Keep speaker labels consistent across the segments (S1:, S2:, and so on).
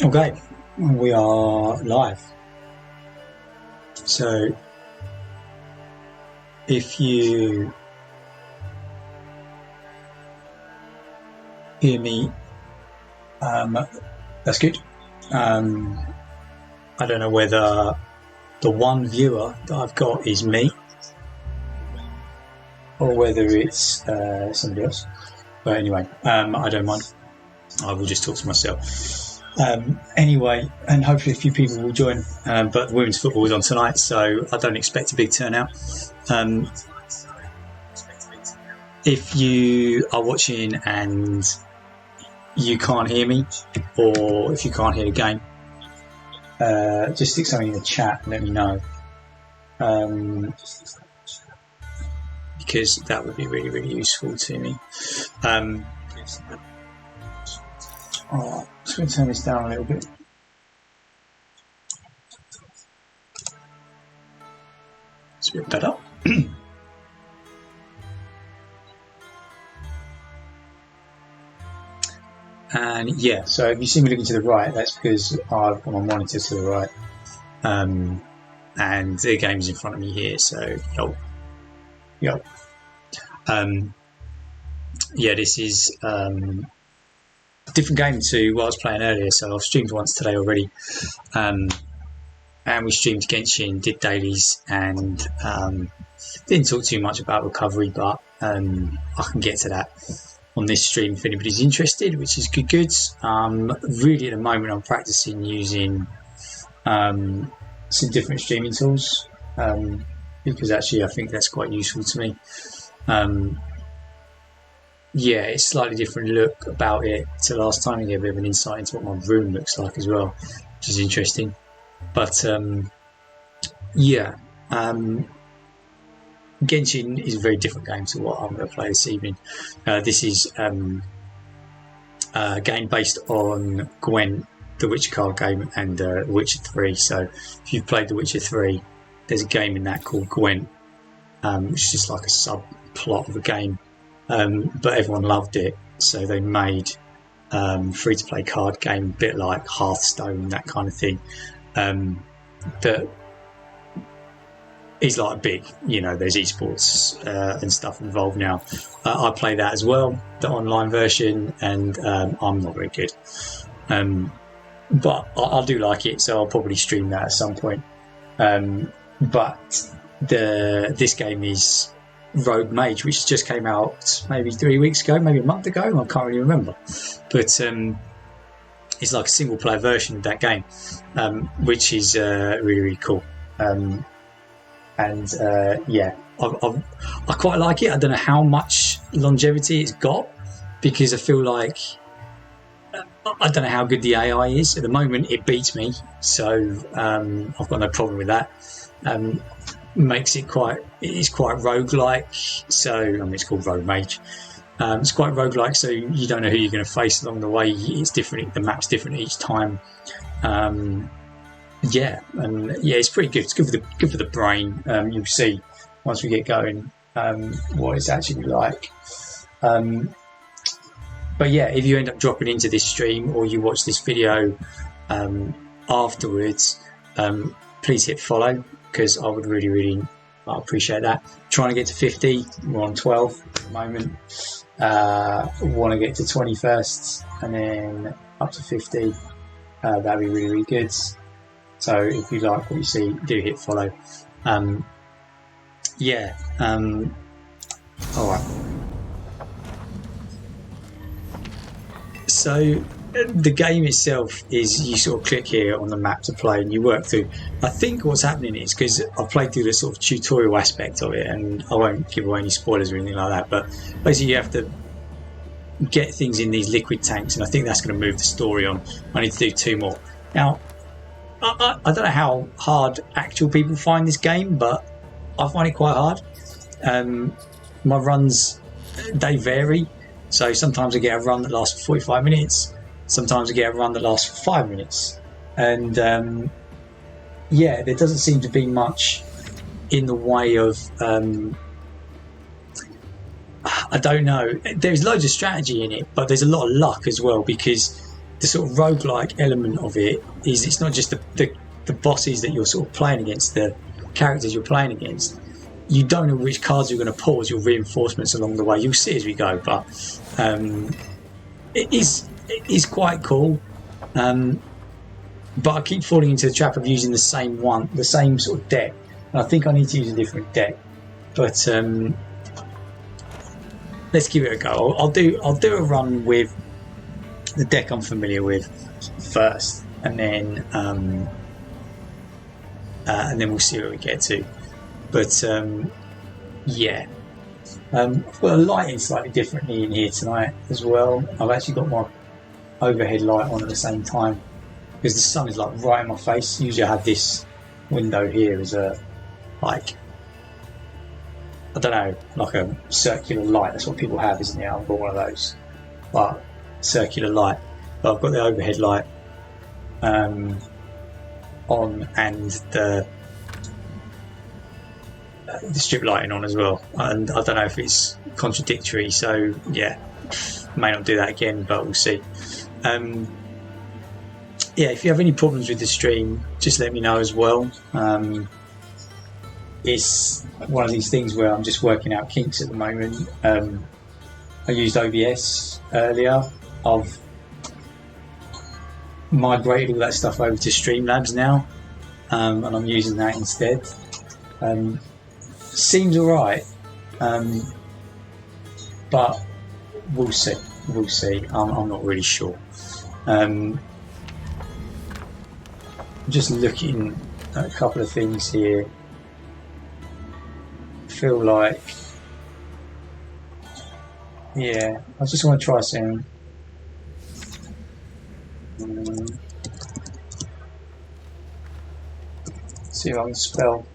S1: Okay, we are live. So if you hear me, that's good. I don't know whether the one viewer that I've got is me or whether it's somebody else. But anyway, I don't mind. I will just talk to myself. Anyway, and hopefully a few people will join. But women's football is on tonight, so I don't expect a big turnout. If you are watching and you can't hear me, or if you can't hear the game, just stick something in the chat and let me know. Because that would be really, really useful to me. Alright, just going to turn this down a little bit. It's a bit better. And yeah, so if you see me looking to the right, that's because I've got my monitor to the right. And the game's in front of me here, so yo. Yeah, this is a different game to what I was playing earlier. So I've streamed once today already, and we streamed Genshin, did dailies, and didn't talk too much about recovery, but I can get to that on this stream if anybody's interested, which is good. Really at the moment I'm practicing using some different streaming tools, because actually I think that's quite useful to me. Yeah, it's slightly different look about it to last time. You get a bit of an insight into what my room looks like as well, which is interesting. But yeah, Genshin is a very different game to what I'm going to play this evening. This is a game based on Gwent, the Witcher card game, and Witcher 3. So if you've played The Witcher 3, there's a game in that called Gwent, which is just like a subplot of a game. But everyone loved it, so they made free-to-play card game, a bit like Hearthstone, that kind of thing. That is like big, there's esports and stuff involved now. I play that as well, the online version, and I'm not very good. But I do like it, so I'll probably stream that at some point. But this game is Rogue Mage, which just came out maybe 3 weeks ago, maybe a month ago, I can't really remember. But it's like a single player version of that game, which is really, really cool. Yeah, I quite like it. I don't know how much longevity it's got, because I feel like I don't know how good the AI is. At the moment it beats me, so I've got no problem with that. Makes it it's quite roguelike, so it's called Rogue Mage. It's quite roguelike, so you don't know who you're going to face along the way. It's different, the map's different each time. Yeah, and yeah, it's pretty good. It's good for the brain. You'll see once we get going what it's actually like. But yeah, if you end up dropping into this stream or you watch this video afterwards, please hit follow, because I would really, really appreciate that. Trying to get to 50, we're on 12 at the moment. Want to get to 20 first, and then up to 50. That'd be really, really good. So if you like what you see, do hit follow. Yeah. All right. So the game itself is, you sort of click here on the map to play and you work through. I think what's happening is, because I've played through the sort of tutorial aspect of it, and I won't give away any spoilers or anything like that, but basically you have to get things in these liquid tanks, and I think that's going to move the story on. I need to do 2 more. Now, I don't know how hard actual people find this game, but I find it quite hard. My runs, they vary. So sometimes I get a run that lasts for 45 minutes. Sometimes I get a run that lasts for 5 minutes. And yeah, there doesn't seem to be much in the way of, I don't know. There's loads of strategy in it, but there's a lot of luck as well, because the sort of roguelike element of it is it's not just the bosses that you're sort of playing against, the characters you're playing against. You don't know which cards you're going to pull as your reinforcements along the way. You'll see as we go, but it is quite cool. But I keep falling into the trap of using the same sort of deck. And I think I need to use a different deck. But let's give it a go. I'll do a run with the deck I'm familiar with first, and then we'll see where we get to. But yeah, I've got a lighting slightly differently in here tonight as well. I've actually got my overhead light on at the same time because the sun is like right in my face. Usually I have this window here as a I don't know, like a circular light. That's what people have, isn't it? I've got one of those, but circular light. But I've got the overhead light on, and the strip lighting on as well. And I don't know if it's contradictory, so yeah, may not do that again, but we'll see. Yeah, if you have any problems with the stream, just let me know as well. It's one of these things where I'm just working out kinks at the moment. I used OBS earlier. I've migrated all that stuff over to Streamlabs now, and I'm using that instead. Seems alright, but we'll see. I'm not really sure. I'm just looking at a couple of things here. Feel like, yeah, I just want to try something. See if I can spell.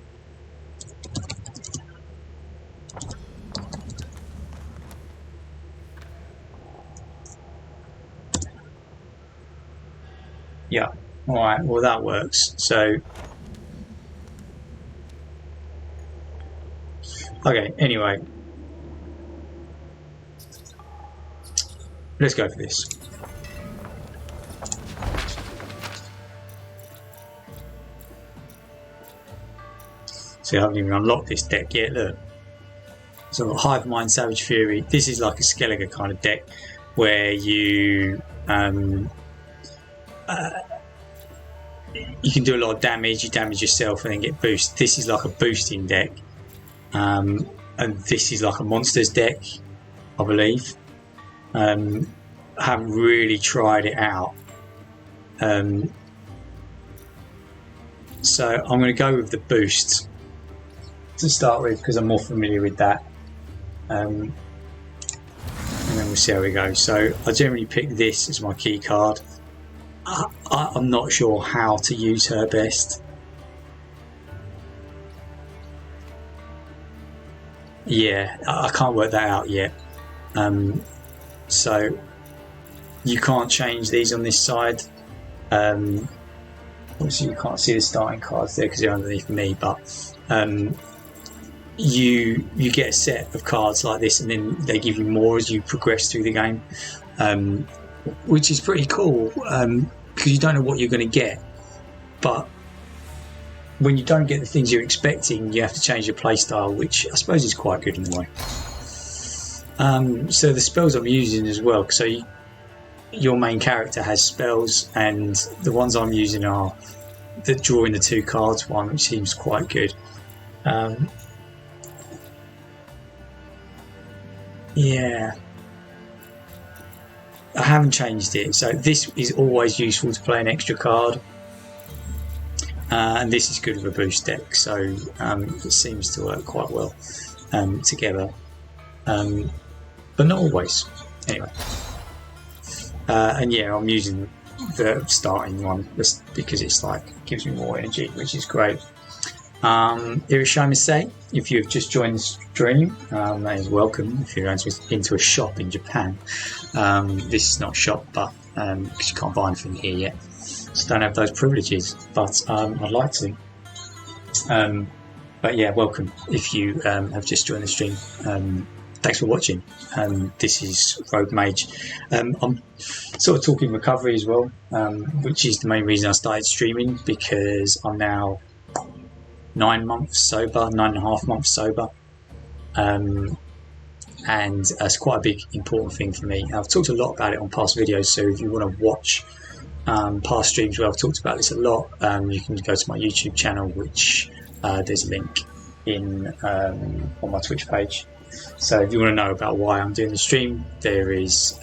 S1: Yeah, alright, well that works. So okay, anyway, let's go for this. See, I haven't even unlocked this deck yet, look. So I've got Hive Mind, Savage Fury. This is like a Skellige kind of deck where you you can do a lot of damage, you damage yourself and then get boost. This is like a boosting deck. And this is like a monsters deck, I believe. I haven't really tried it out. So I'm going to go with the boost to start with because I'm more familiar with that. And then we'll see how we go. So I generally pick this as my key card. I'm not sure how to use her best. Yeah, I can't work that out yet. So you can't change these on this side. Obviously you can't see the starting cards there because they're underneath me, but you get a set of cards like this and then they give you more as you progress through the game, which is pretty cool because you don't know what you're going to get, but when you don't get the things you're expecting, you have to change your playstyle, which I suppose is quite good in a way. So the spells I'm using as well, so your main character has spells, and the ones I'm using are the drawing the 2 cards one, which seems quite good. Yeah, I haven't changed it, so this is always useful to play an extra card. And this is good with a boost deck, so it seems to work quite well together, but not always. Anyway, and yeah, I'm using the starting one just because it's like gives me more energy, which is great. Irishima-sei, if you've just joined the stream, that is welcome. If you're into a shop in Japan, this is not a shop, but because you can't buy anything here yet. Just don't have those privileges, but I'd like to. But yeah, welcome if you have just joined the stream. thanks for watching. This is Rogue Mage. I'm sort of talking recovery as well, which is the main reason I started streaming, because I'm now 9 months sober, 9.5 months sober. And that's quite a big important thing for me. I've talked a lot about it on past videos, so if you want to watch past streams where I've talked about this a lot, you can go to my YouTube channel, which there's a link in on my Twitch page. So if you want to know about why I'm doing the stream, there is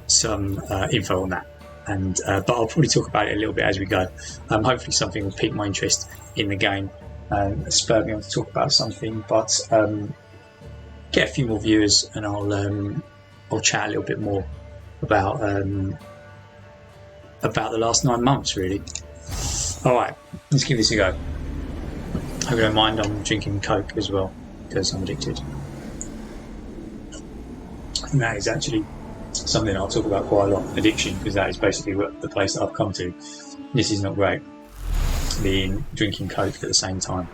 S1: some info on that. And but I'll probably talk about it a little bit as we go. Hopefully something will pique my interest in the game, spur me on to talk about something, but get a few more viewers, and I'll chat a little bit more about the last 9 months, really. All right, let's give this a go. I hope you don't mind. I'm drinking Coke as well because I'm addicted, and that is actually something I'll talk about quite a lot. Addiction, because that is basically the place that I've come to. This is not great, being drinking Coke at the same time.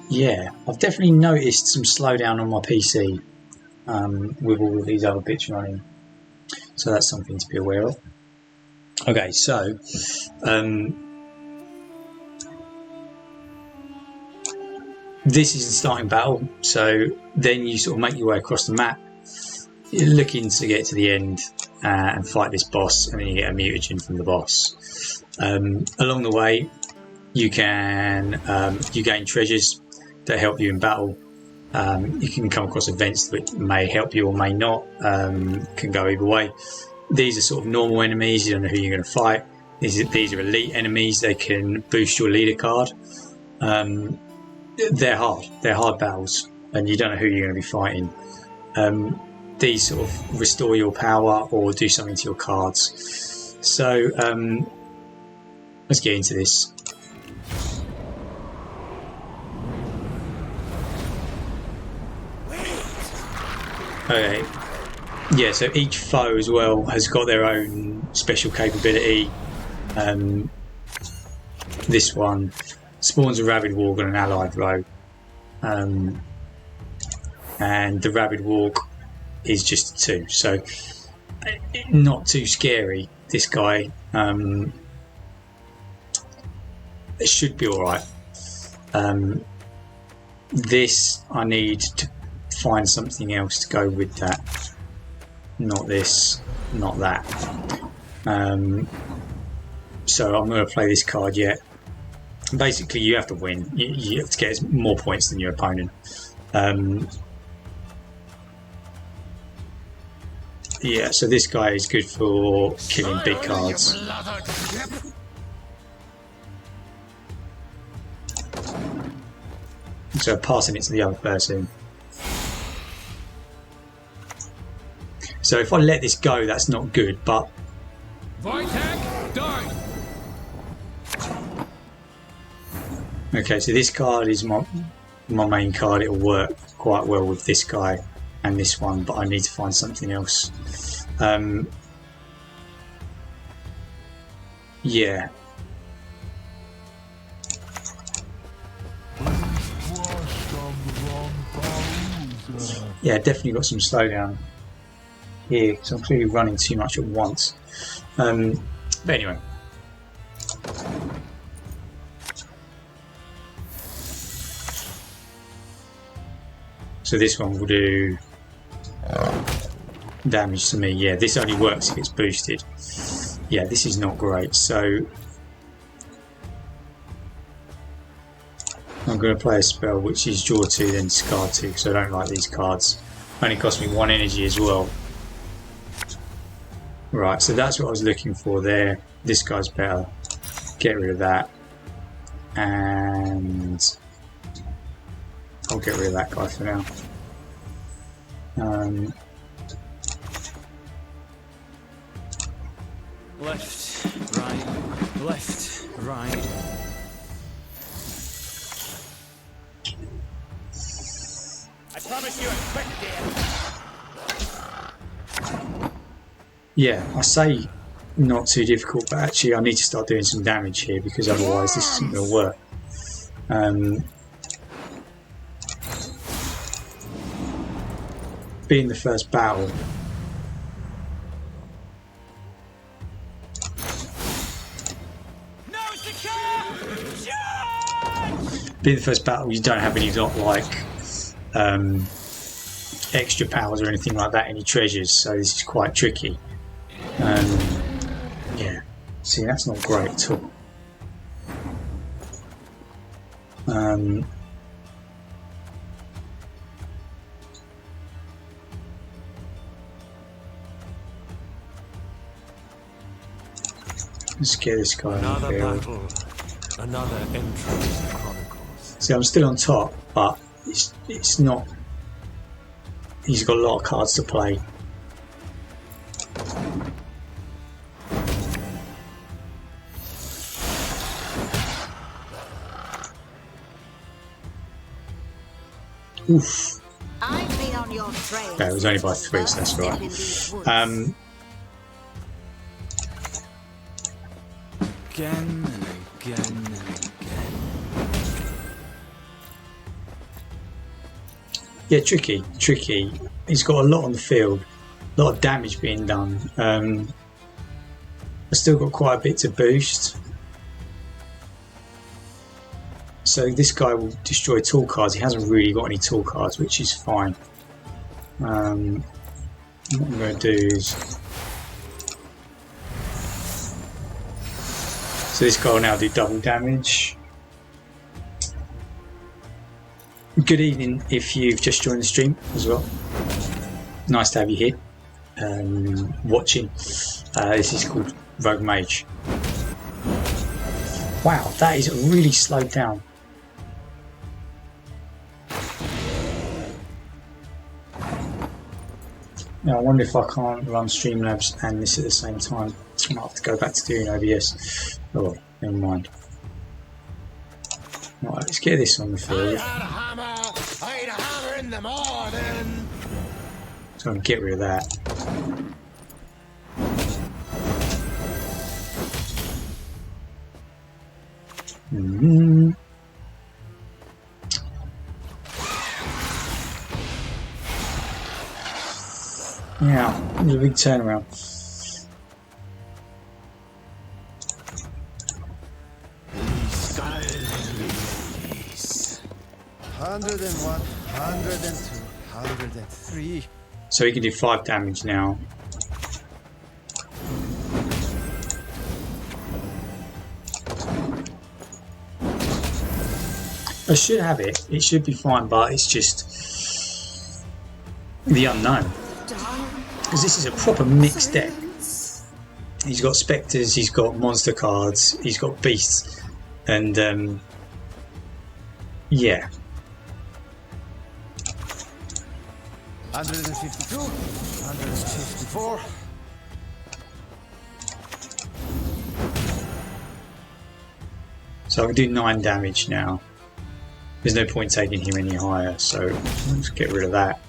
S1: Yeah, I've definitely noticed some slowdown on my PC with all of these other bits running, so that's something to be aware of. Okay, so this is the starting battle. So then you sort of make your way across the map. You're looking to get to the end and fight this boss, and then you get a mutagen from the boss. Along the way, you can you gain treasures that help you in battle. You can come across events that may help you or may not. Can go either way. These are sort of normal enemies. You don't know who you're going to fight. These are elite enemies. They can boost your leader card. They're hard. They're hard battles, and you don't know who you're going to be fighting. These sort of restore your power or do something to your cards. So let's get into this. Okay. Yeah, so each foe as well has got their own special capability. This one spawns a Rabid Warg on an allied row, and the Rabid Warg is just a 2, so not too scary. This guy, it should be alright. This, I need to find something else to go with that. Not this, not that. So I'm going to play this card yet. Basically, you have to win. You have to get more points than your opponent. Yeah, so this guy is good for killing big cards. So passing it to the other person. So if I let this go, that's not good, but... Okay, so this card is my main card. It'll work quite well with this guy and this one, but I need to find something else. Yeah. Yeah, definitely got some slowdown here, because I'm clearly running too much at once. But anyway. So this one will do damage to me. Yeah, this only works if it's boosted. Yeah, this is not great. So I'm going to play a spell which is draw 2 then discard 2, because I don't like these cards. Only cost me 1 energy as well. Right, so that's what I was looking for there. This guy's better. Get rid of that. And I'll get rid of that guy for now.
S2: Left, right, left, right. I promise you a quick deal.
S1: Yeah, I say not too difficult, but actually I need to start doing some damage here, because otherwise this isn't going to work. Being the first battle, you don't have any extra powers or anything like that, any treasures, so this is quite tricky. Yeah, see, that's not great at all. Let's get this guy on the field.
S3: Battle, another entry in the Chronicles.
S1: See, I'm still on top, but it's not. He's got a lot of cards to play. Oof.
S4: I've been on your trail.
S1: No, it was only by 3, so that's right.
S2: Again and again and again.
S1: Yeah, tricky. He's got a lot on the field, a lot of damage being done. I've still got quite a bit to boost. So this guy will destroy tool cards. He hasn't really got any tool cards, which is fine. What I'm going to do is... So this guy will now do double damage. Good evening if you've just joined the stream as well. Nice to have you here watching. This is called Rogue Mage. Wow, that is really slowed down. Now, I wonder if I can't run Streamlabs and this at the same time. I might have to go back to doing OBS. Oh well, never mind. Right, let's get this on the field.
S5: I had a hammer in the morning.
S1: So I can get rid of that. Yeah, it was a big turnaround.
S5: Silence. 101, 102, 103.
S1: So he can do 5 damage now. I should have it. It should be fine, but it's just the unknown. Because this is a proper mixed deck. He's got spectres, he's got monster cards, he's got beasts, and yeah.
S5: 152, 154.
S1: So I can do 9 damage now. There's no point taking him any higher, so let's get rid of that.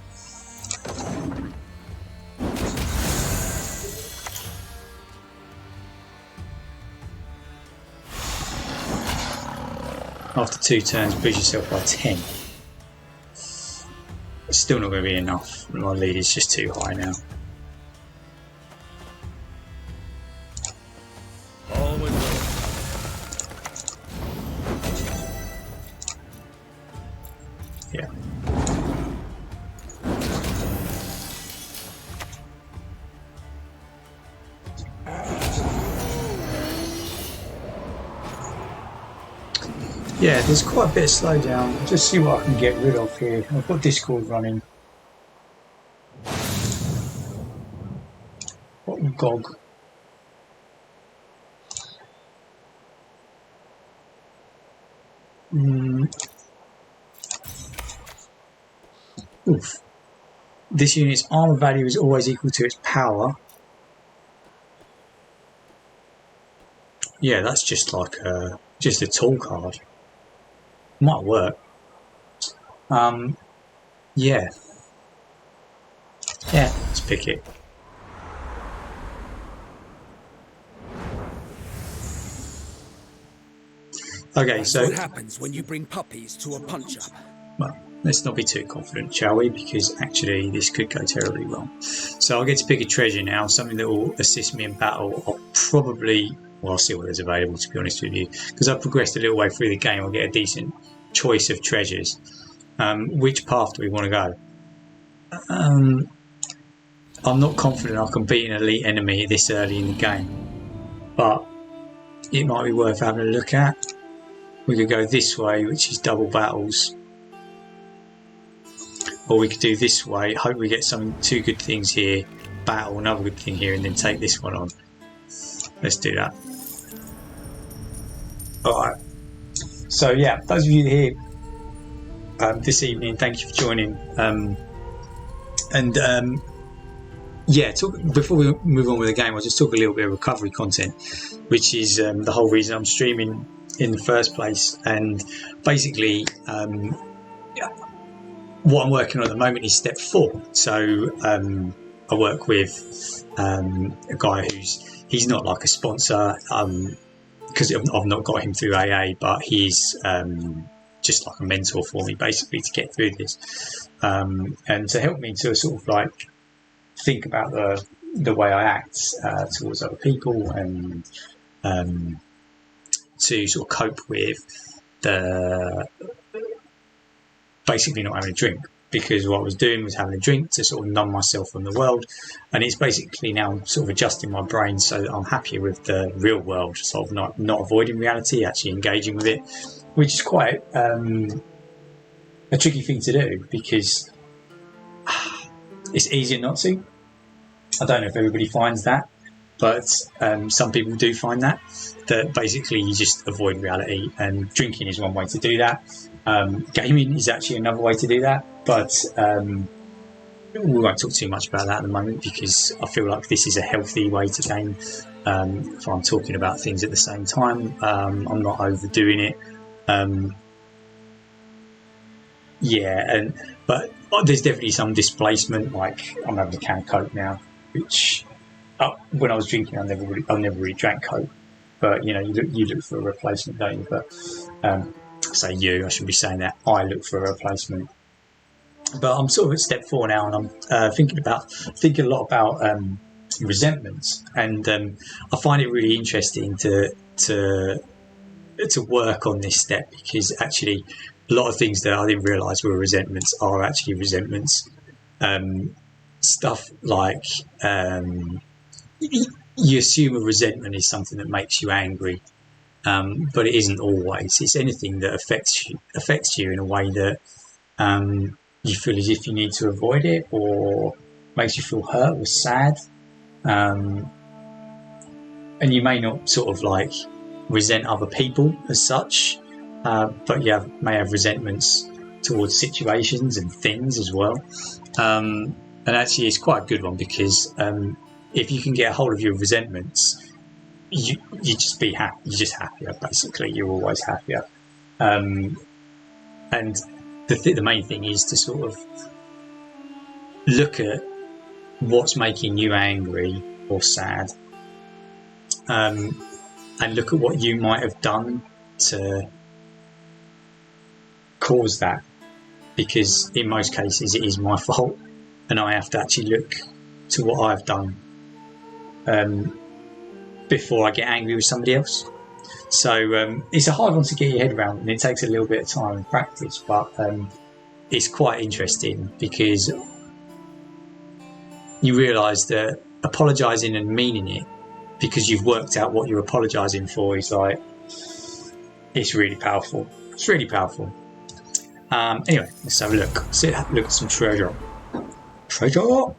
S1: After 2 turns, boost yourself by 10. It's still not going to be enough. My lead is just too high now. Yeah. Yeah, there's quite a bit of slowdown. Just see what I can get rid of here. I've got Discord running. What GOG? Oof. This unit's armor value is always equal to its power. Yeah, that's just like just a tool card. Might work. Yeah. Yeah, let's pick it. Okay,
S6: That's
S1: so
S6: what happens when you bring puppies to a punch-up.
S1: well, let's not be too confident, shall we? Because actually, this could go terribly wrong. So I'll get to pick a treasure now, something that will assist me in battle. I'll probably, well, I'll see what there's available, to be honest with you. Because I've progressed a little way through the game, I'll get a decent choice of treasures. Which path do we want to go? I'm not confident I can beat an elite enemy this early in the game, but it might be worth having a look at. We could go this way, which is double battles, or we could do this way, hope we get two good things here, battle another good thing here, and then take this one on. Let's do that. Alright, so yeah, those of you here this evening, thank you for joining. Yeah, before we move on with the game, I'll just talk a little bit of recovery content, which is the whole reason I'm streaming in the first place. And basically, what I'm working on at the moment is step 4. So I work with a guy he's not like a sponsor, because I've not got him through AA, but he's just like a mentor for me, basically, to get through this, and to help me to sort of like think about the way I act towards other people, and to sort of cope with basically not having a drink, because what I was doing was having a drink to sort of numb myself from the world, and it's basically now sort of adjusting my brain so that I'm happier with the real world, sort of not avoiding reality, actually engaging with it, which is quite a tricky thing to do, because it's easier not to. I don't know if everybody finds that, but some people do find that basically you just avoid reality, and drinking is one way to do that. Gaming is actually another way to do that, but we won't talk too much about that at the moment, because I feel like this is a healthy way to game. If I'm talking about things at the same time, I'm not overdoing it. But there's definitely some displacement. Like, I'm having a can of Coke now, which when I was drinking, I never really drank Coke. But you know, you look for a replacement, don't you? But say you, I shouldn't be saying that. I look for a replacement. But I'm sort of at step 4 now, and I'm thinking a lot about resentments, and I find it really interesting to work on this step, because actually a lot of things that I didn't realise were resentments are actually resentments. Stuff like you assume a resentment is something that makes you angry, but it isn't always. It's anything that affects you in a way that you feel as if you need to avoid it, or makes you feel hurt or sad, and you may not sort of like resent other people as such, but you may have resentments towards situations and things as well. And actually, it's quite a good one, because if you can get a hold of your resentments, you just be happy. You're just happier. Basically, you're always happier. And the main thing is to sort of look at what's making you angry or sad, and look at what you might have done to cause that, because in most cases it is my fault, and I have to actually look to what I've done before I get angry with somebody else. So it's a hard one to get your head around, and it takes a little bit of time and practice, but it's quite interesting, because you realise that apologising and meaning it, because you've worked out what you're apologising for, is like, it's really powerful. It's really powerful. Anyway, let's have a look. Let's look at some treasure. Treasure!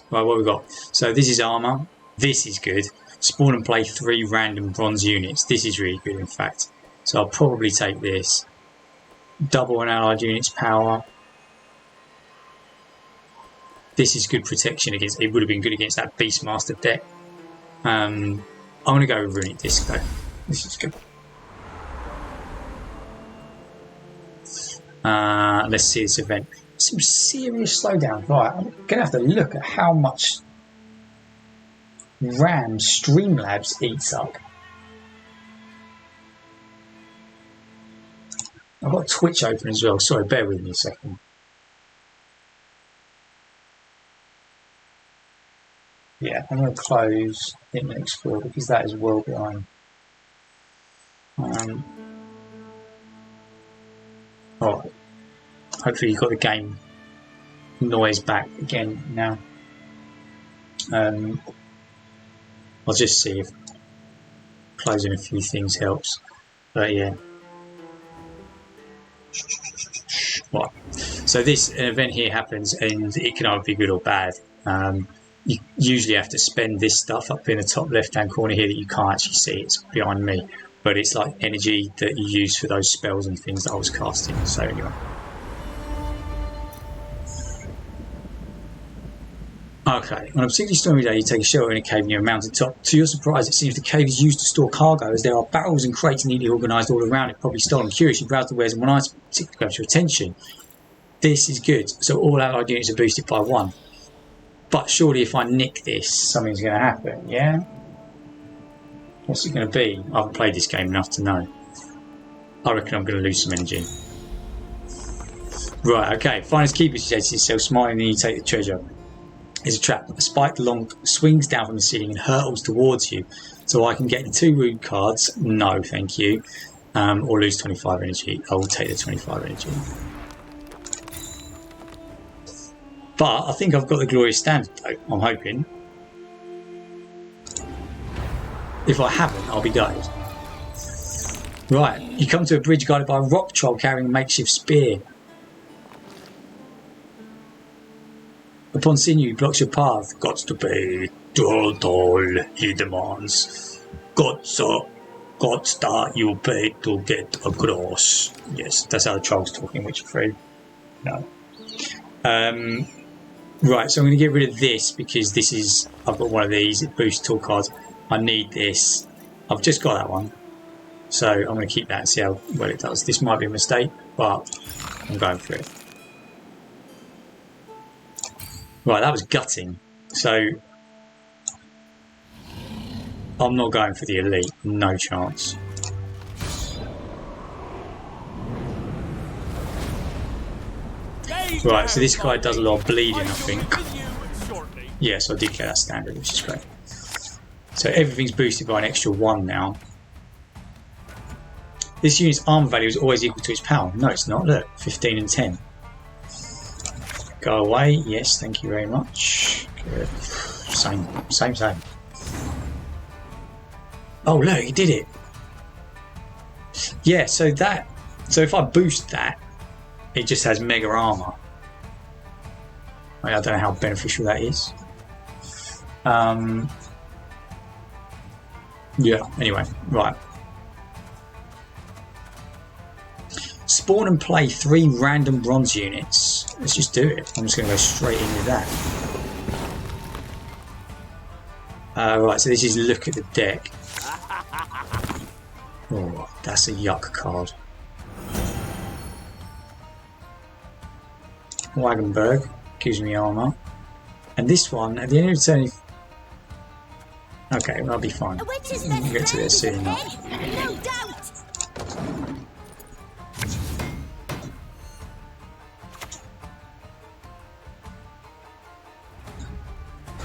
S1: Right, what have we got? So this is armour. This is good. Spawn and play 3 random bronze units. This is really good, in fact. So I'll probably take this. Double an allied unit's power. This is good protection against... It would have been good against that Beastmaster deck. I'm going to go with Runic Disc, though. This is good. Let's see this event. Some serious slowdown. Right, I'm gonna have to look at how much RAM Streamlabs eats up. I've got Twitch open as well. Sorry, bear with me a second. Yeah, I'm going to close Internet Explorer because that is well behind. Alright. Hopefully you've got the game noise back again now. I'll just see if closing a few things helps. But yeah. Right. So this event here happens and it can either be good or bad. You usually have to spend this stuff up in the top left hand corner here that you can't actually see. It's behind me. But it's like energy that you use for those spells and things that I was casting. So anyway. Okay, on a particularly stormy day, you take a shelter in a cave near a mountain top. To your surprise, it seems the cave is used to store cargo, as there are barrels and crates neatly organised all around it, probably stolen. Curious, you browse the wares and one item particularly grabs your attention. This is good. So all allied units are boosted by 1. But surely if I nick this, something's going to happen, yeah? What's it going to be? I haven't played this game enough to know. I reckon I'm going to lose some energy. Right, okay. Finest keeper suggests yourself, smiling, and you take the treasure. It's a trap. A spiked long swings down from the ceiling and hurtles towards you. So I can get the 2 wound cards. No, thank you. Or lose 25 energy. I will take the 25 energy. But I think I've got the glorious standard though. I'm hoping. If I haven't, I'll be gutted. Right. You come to a bridge guarded by a rock troll carrying a makeshift spear. Upon seeing you, he blocks your path. Got to pay toll, he demands. Got that you pay to get across. Yes, that's how the troll's talking, Witcher 3. No. Right, so I'm going to get rid of this because this is... I've got one of these. It boosts tool cards. I need this. I've just got that one. So I'm going to keep that and see how well it does. This might be a mistake, but I'm going for it. Right, that was gutting. So I'm not going for the elite. No chance. Right, so this guy does a lot of bleeding, I think. Yes, I did get that standard, which is great. So everything's boosted by an extra 1 now. This unit's armor value is always equal to its power. No, it's not. Look, 15 and 10. Go away. Yes, thank you very much. Good. Same. Oh, look, he did it. Yeah, so that... So if I boost that, it just has mega armor. I don't know how beneficial that is. Yeah, anyway, right. Spawn and play 3 random bronze units. Let's just do it. I'm just going to go straight into that. Right, so this is look at the deck. Oh, that's a yuck card. Wagenberg gives me armor. And this one, at the end of the turn... Okay, well, I'll be fine. We'll get to this soon enough.
S4: No doubt.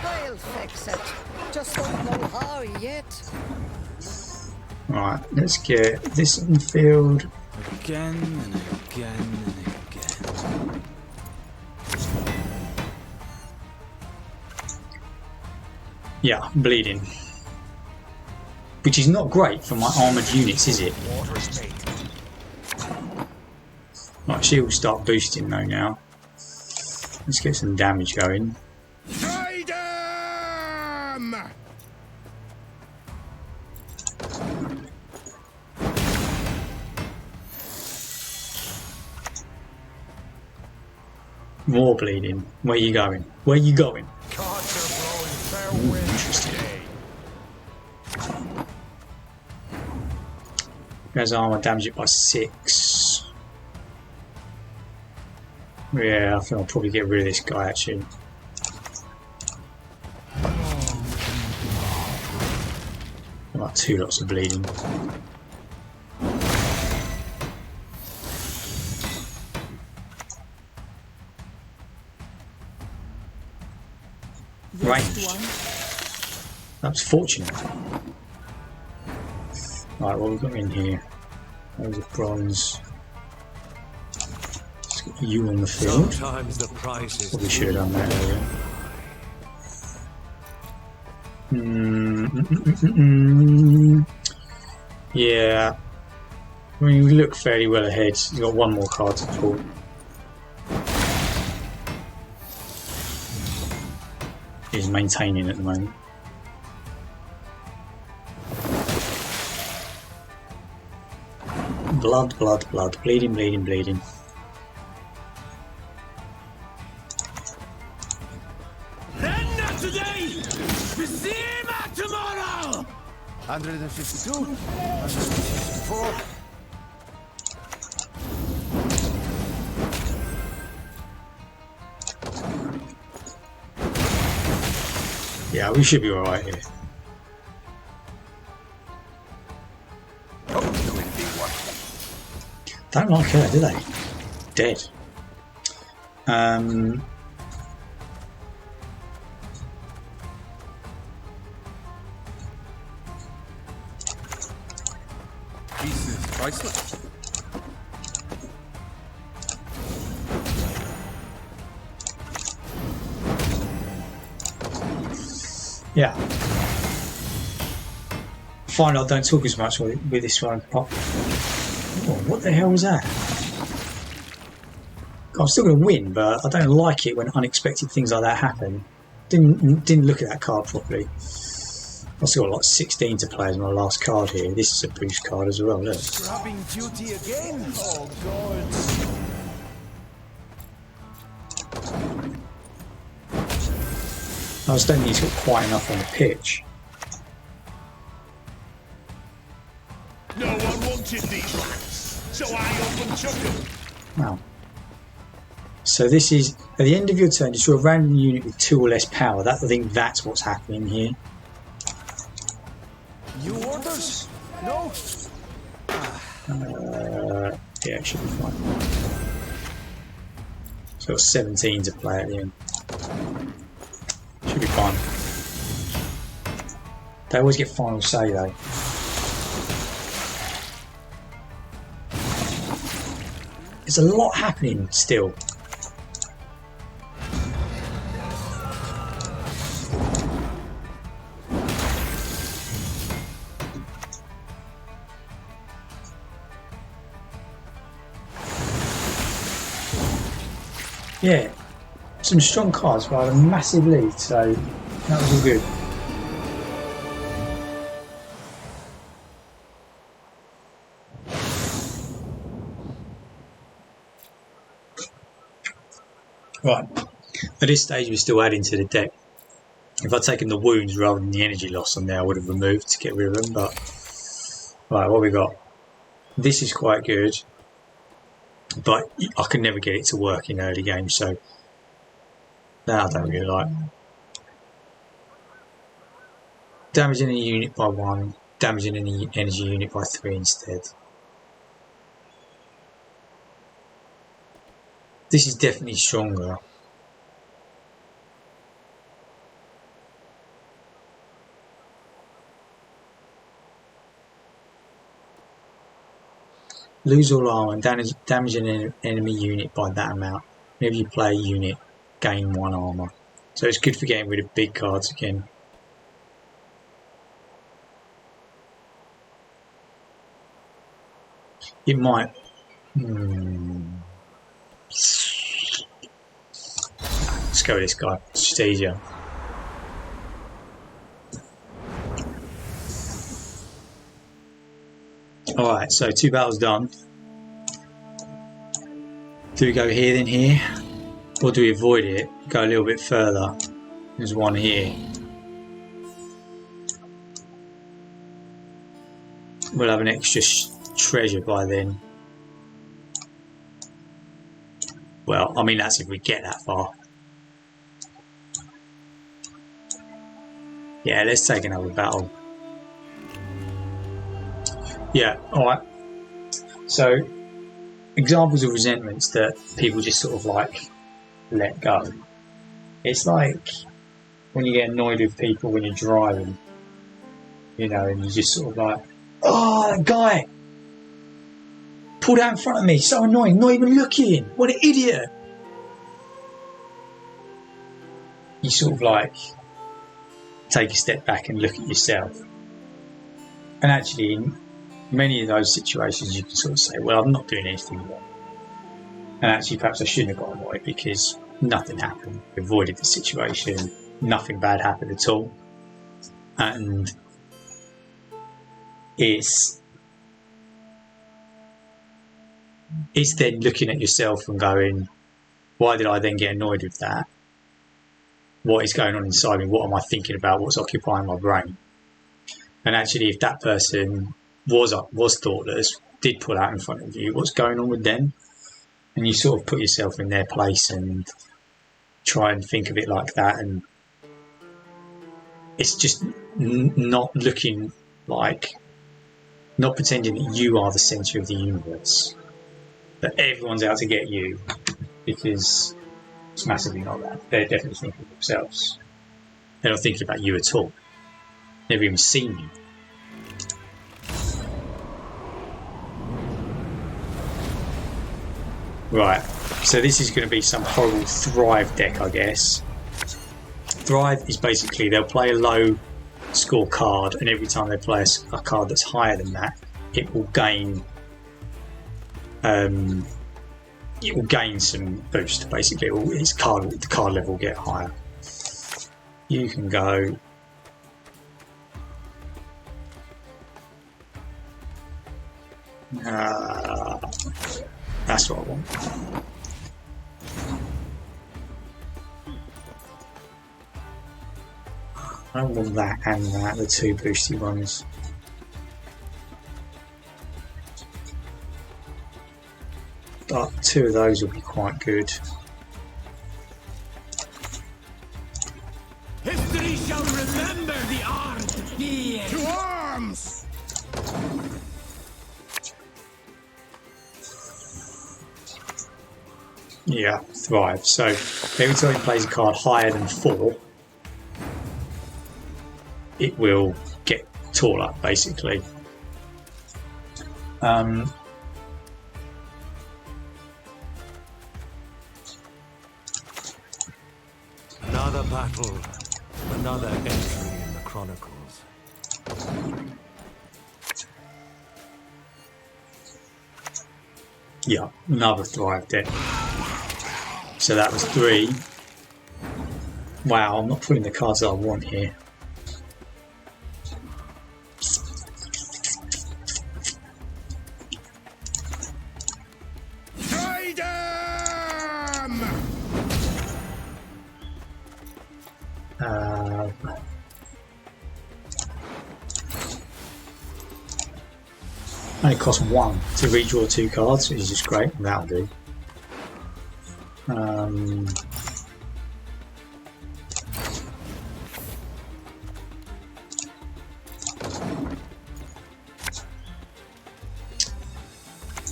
S4: I'll fix it. Just don't know how yet.
S1: Right, let's get this in the field.
S2: Again and again and again.
S1: Yeah, bleeding. Which is not great for my armoured units, is it? Right, she will start boosting though now. Let's get some damage going. More bleeding. Where you going? Where you going? Interesting. There's armor, damage it by 6. Yeah, I think I'll probably get rid of this guy actually. Like 2 lots of bleeding. Range. That's fortunate. Right, what we've got in here? There's a bronze. Let's get you on the field.
S3: Sometimes the price is
S1: Probably should have done that earlier. Yeah. I mean, we look fairly well ahead. You've got 1 more card to pull. He's maintaining at the moment. Blood, blood, blood. Bleeding, bleeding, bleeding.
S2: Then not today! The same tomorrow!
S5: 152, 154.
S1: Yeah, we should be alright here. Don't like her, do they? Dead.
S6: Pieces priceless.
S1: Yeah. Fine, I don't talk as much with this one. Oh, what the hell was that? I'm still going to win, but I don't like it when unexpected things like that happen. Didn't look at that card properly. I've still got like 16 to play as my last card here. This is a boost card as well, look.
S5: Grabbing duty again? Oh, God.
S1: I just don't think he's got quite enough on the pitch.
S5: No one wanted these rats, so I up and took them.
S1: Wow. So this is, at the end of your turn, destroy a random unit with 2 or less power. I think that's what's happening here.
S5: You orders? No.
S1: Yeah, it should be fine. So got 17 to play at the end. Should be fine. They always get final say though. There's a lot happening still. Yeah, some strong cards, but I had a massive lead, so that was all good. Right, at this stage we're still adding to the deck. If I'd taken the wounds rather than the energy loss on there, I would have removed to get rid of them, but... Right, what we got? This is quite good, but I can never get it to work in early games, so that I don't really like. Damaging a unit by 1, damaging any energy unit by 3 instead. This is definitely stronger. Lose all armor and damage an enemy unit by that amount. Whenever you play a unit, gain 1 armor. So it's good for getting rid of big cards again. It might... Let's go with this guy. It's just easier. Alright, so 2 battles done. Do we go here then here? Or do we avoid it? Go a little bit further. There's 1 here. We'll have an extra treasure by then. Well, I mean, that's if we get that far. Yeah, let's take another battle. Yeah, alright. So, examples of resentments that people just sort of like let go. It's like when you get annoyed with people when you're driving, you know, and you just sort of like, oh, that guy pulled out in front of me, so annoying, not even looking, what an idiot. You sort of like take a step back and look at yourself. And actually, in many of those situations, you can sort of say, well, I'm not doing anything wrong. And actually, perhaps I shouldn't have got annoyed because nothing happened. I avoided the situation. Nothing bad happened at all. And it's then looking at yourself and going, why did I then get annoyed with that? What is going on inside me? What am I thinking about? What's occupying my brain? And actually, if that person was thoughtless, did pull out in front of you, what's going on with them? And you sort of put yourself in their place and try and think of it like that. And it's just not looking like, not pretending that you are the centre of the universe, that everyone's out to get you, because it's massively not that. They're definitely thinking of themselves. They're not thinking about you at all. Never even seen you. Right, so this is going to be some horrible Thrive deck, I guess. Thrive is basically, they'll play a low score card, and every time they play a card that's higher than that, it will gain some boost. Basically, the card level will get higher. You can go. That's what I want. I don't want that and that, the two boosty ones. But two of those will be quite good.
S2: History shall remember the art.
S5: To arms!
S1: Yeah, Thrive. So every time he plays a card higher than 4, it will get tall up, basically.
S3: Another battle, another entry in the Chronicles.
S1: Yeah, another Thrive deck. So that was 3. Wow, I'm not putting the cards that I want here. Only costs 1 to redraw 2 cards, which is just great. That'll do.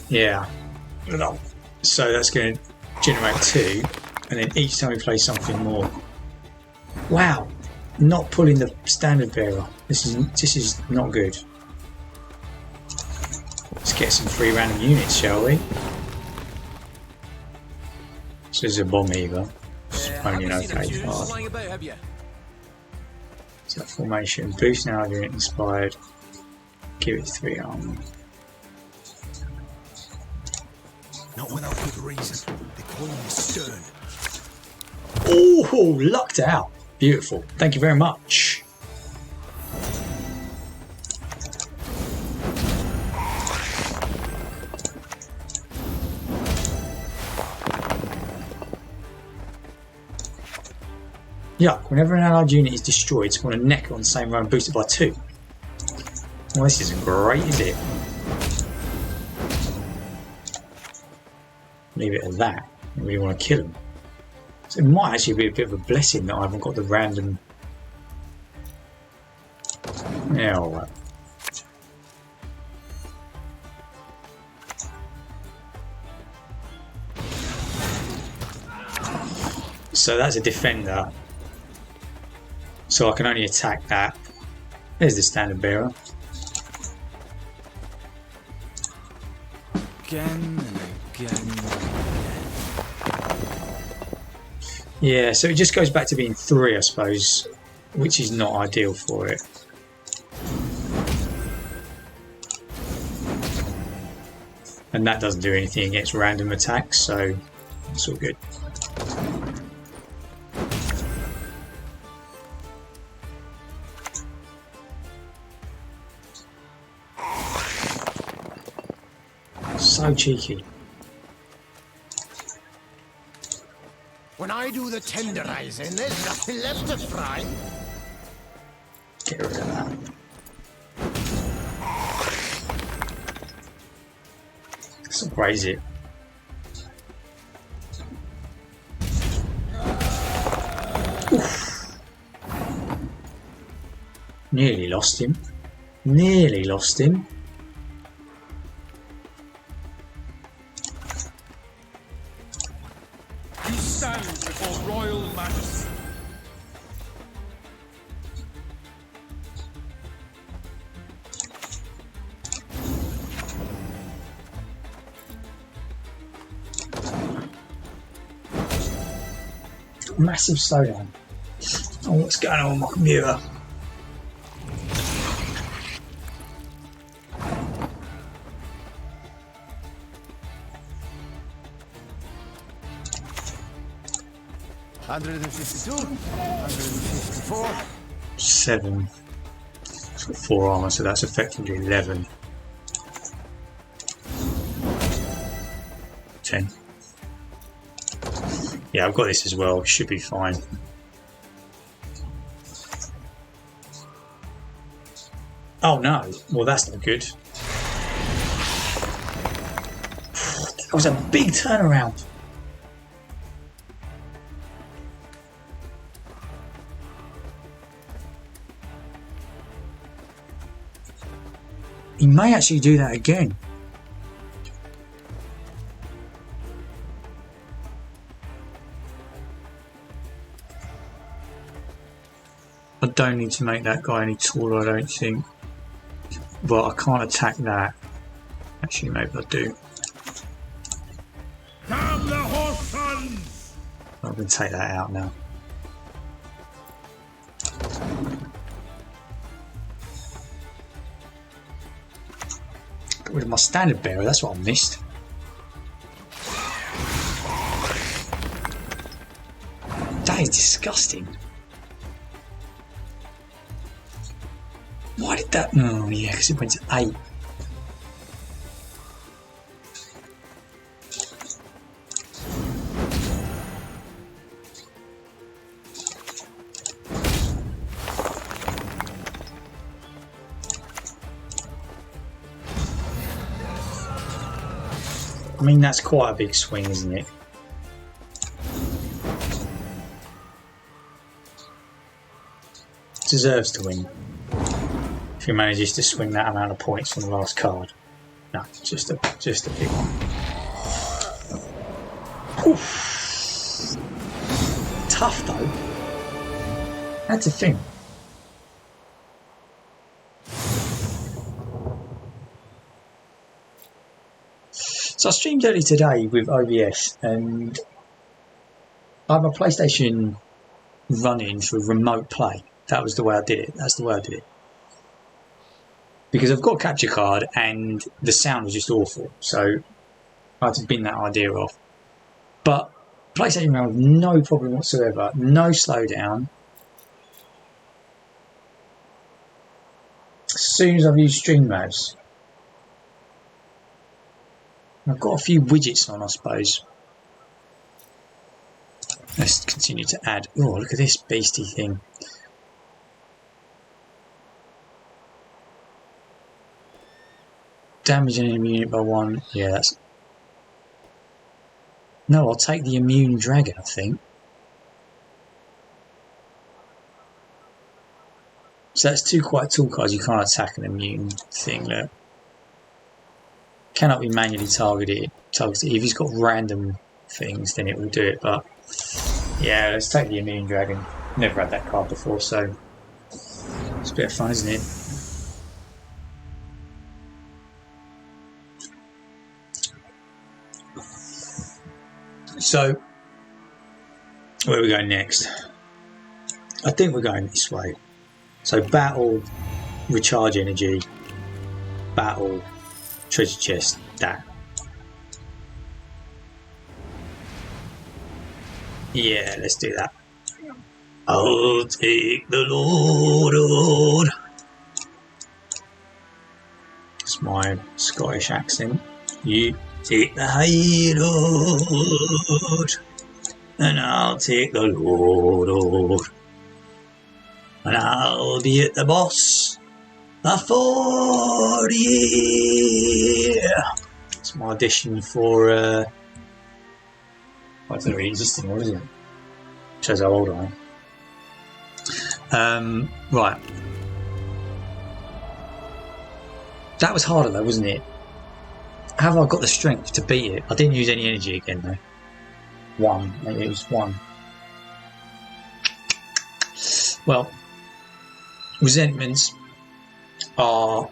S1: Yeah. So that's going to generate 2, and then each time we play something more. Wow, not pulling the standard bearer. This is not good. Let's get some free random units, shall we? So this is a bomb heaver. Only an okay card. So formation, boost now unit inspired. Give it 3 armor.
S2: Not without good reason. They call him the Stern.
S1: Oh, lucked out. Beautiful. Thank you very much. Yuck, whenever an allied unit is destroyed, spawn a neck on the same row and boosted by 2. Well, this isn't great, is it? Leave it at that. I really want to kill them. So it might actually be a bit of a blessing that I haven't got the random. Yeah, alright. So that's a defender. So I can only attack that. There's the standard bearer.
S3: Again and again and again.
S1: Yeah, so it just goes back to being 3, I suppose, which is not ideal for it. And that doesn't do anything against random attacks, so it's all good. So cheeky.
S2: When I do the tenderizing, there's nothing left to fry.
S1: Get rid of that. Let's raise it. Oof. Nearly lost him. Nearly lost him.
S6: You stand before royal majesty.
S1: Massive slowdown. Oh, what's going on with my computer?
S2: $152, $154.
S1: 7. It's got 4 armor, so that's effectively 11. 10. Yeah, I've got this as well. Should be fine. Oh no! Well, that's not good. That was a big turnaround. He may actually do that again. I don't need to make that guy any taller, I don't think. But I can't attack that. Actually, maybe I do.
S5: Damn the horse sons!
S1: I'm going to take that out now. Get rid of my standard bearer, that's what I missed. That is disgusting. Why did that? Oh yeah, because it went to 8. I mean, that's quite a big swing, isn't it? Deserves to win. If he manages to swing that amount of points from the last card. No, just a big one. Oof. Tough though. That's a thing. So I streamed early today with OBS and I have my PlayStation running for remote play. That was the way I did it. That's the way I did it. Because I've got a capture card and the sound was just awful. So I had to bin that idea off. But PlayStation ran with no problem whatsoever. No slowdown. As soon as I've used Streamlabs. I've got a few widgets on, I suppose. Let's continue to add. Oh, look at this beastie thing. Damage an enemy unit by 1. Yeah, that's. No, I'll take the immune dragon, I think. So that's two quite tall cards. You can't attack an immune thing. Look. Cannot be manually targeted. If he's got random things, then it will do it. But yeah, let's take the immune dragon. Never had that card before, so it's a bit of fun, isn't it? So where are we going next? I think we're going this way. So battle, recharge energy, battle, treasure chest, that. Yeah, let's do that. I'll take the Lord. It's my Scottish accent. You take the High Lord, and I'll take the Lord. And I'll be at the boss for year. It's my audition for I don't really exist anymore, is it? Shows how old I am. Right. That was harder though, wasn't it? Have I got the strength to beat it? I didn't use any energy again though. One. Maybe it was one. Well, resentments are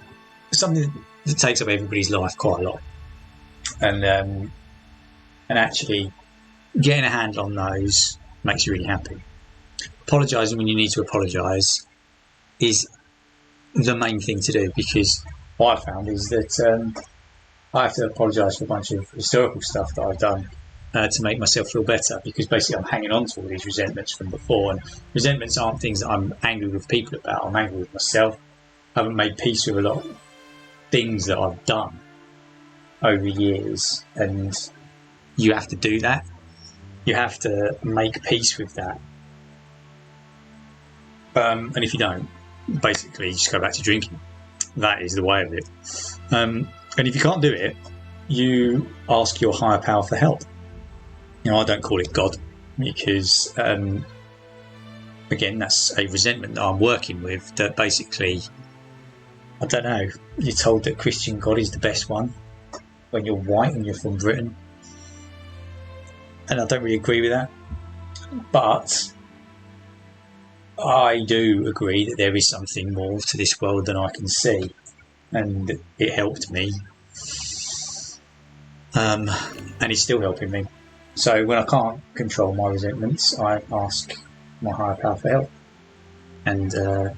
S1: something that takes up everybody's life quite a lot, and actually getting a handle on those makes you really happy. Apologising when you need to apologise is the main thing to do, because what I found is that I have to apologise for a bunch of historical stuff that I've done to make myself feel better, because basically I'm hanging on to all these resentments from before, and resentments aren't things that I'm angry with people about. I'm angry with myself. I haven't made peace with a lot of things that I've done over years, and you have to do that. You have to make peace with that, and if you don't, basically you just go back to drinking. That is the way of it. And if you can't do it, you ask your higher power for help. You know, I don't call it God, because again, that's a resentment that I'm working with, that basically, I don't know, you're told that Christian God is the best one when you're white and you're from Britain, and I don't really agree with that. But I do agree that there is something more to this world than I can see, and it helped me, and it's still helping me. So when I can't control my resentments, I ask my higher power for help, and it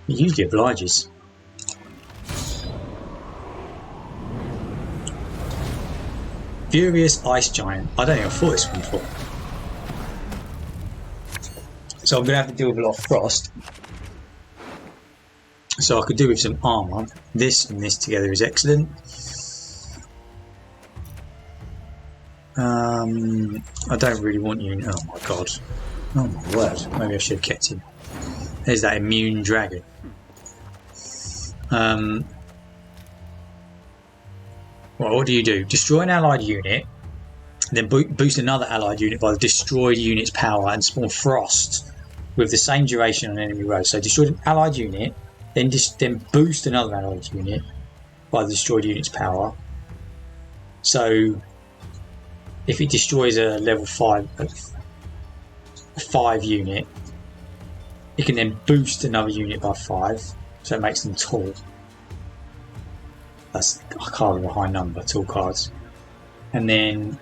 S1: usually obliges. Furious Ice Giant. I don't even fought this one before. So I'm going to have to deal with a lot of frost. So I could do with some armour. This and this together is excellent. I don't really want you. Oh my god. Oh my word. Maybe I should have kept him. There's that immune dragon. Well, what do you do? Destroy an allied unit, then boost another allied unit by the destroyed unit's power and spawn frost with the same duration on enemy rows. So destroy an allied unit, then boost another allied unit by the destroyed unit's power. So if it destroys a level 5 unit, it can then boost another unit by 5, so it makes them tall. That's a card with a high number, tall cards. And then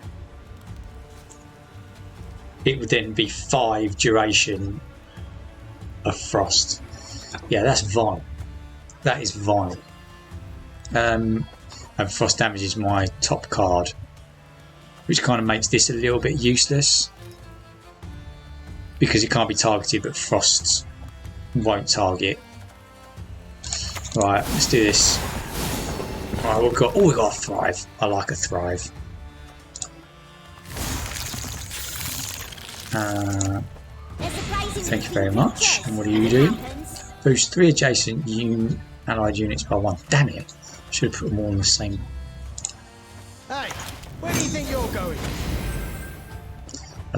S1: it would then be 5 duration of frost. Yeah, that's vile. That is vile. And frost damage is my top card, which kind of makes this a little bit useless, because it can't be targeted, but frosts won't target. Right, let's do this. Right, we got a thrive. I like a thrive. Thank you very much. And what do you do? Boost 3 adjacent allied units by 1. Damn it! Should have put them all in the same.
S2: Hey, where do you think you're going?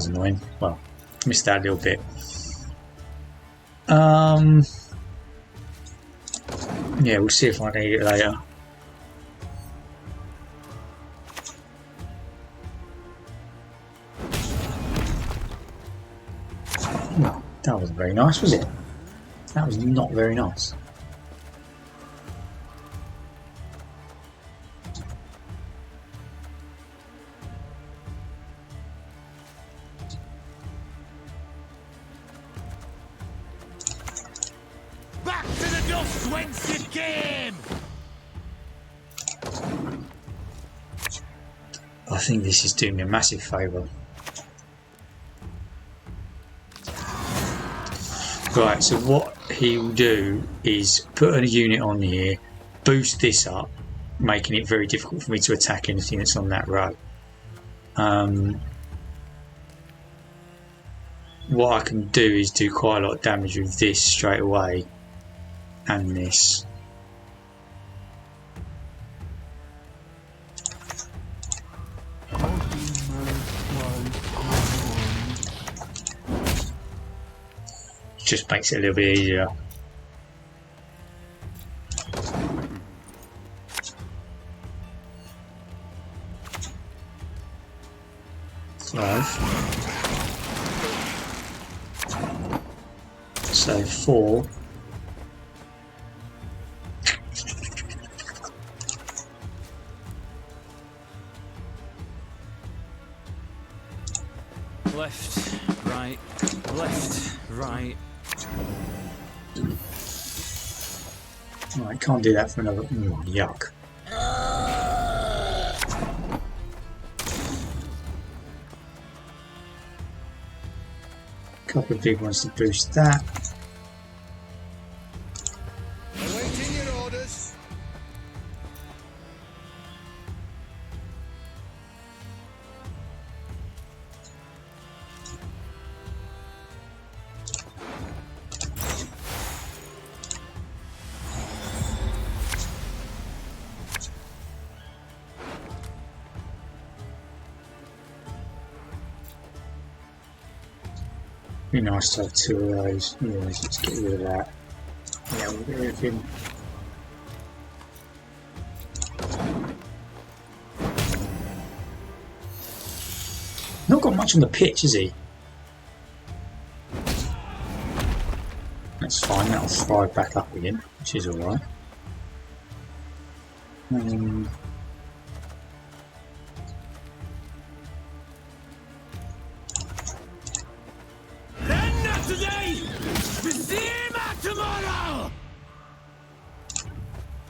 S1: was annoying. Well, missed that a little bit. Yeah, we'll see if I need it later. No, that wasn't very nice, was it? That was not very nice.
S2: Back to the dust whence it came!
S1: I think this is doing me a massive favour. Right, so what he will do is put a unit on here, boost this up, making it very difficult for me to attack anything that's on that row. What I can do is do quite a lot of damage with this straight away, and this. Just makes it a little bit easier. So 4.
S3: Left, right, left, right.
S1: Right, can't do that for another. Yuck. Couple of big ones to boost that.
S2: Awaiting your orders.
S1: Be nice to have 2 of those. Yeah, let's get rid of that. Yeah, we'll get rid of him. Not got much on the pitch, is he? That's fine, that'll thrive back up again, which is alright.
S2: Not today! We see him tomorrow!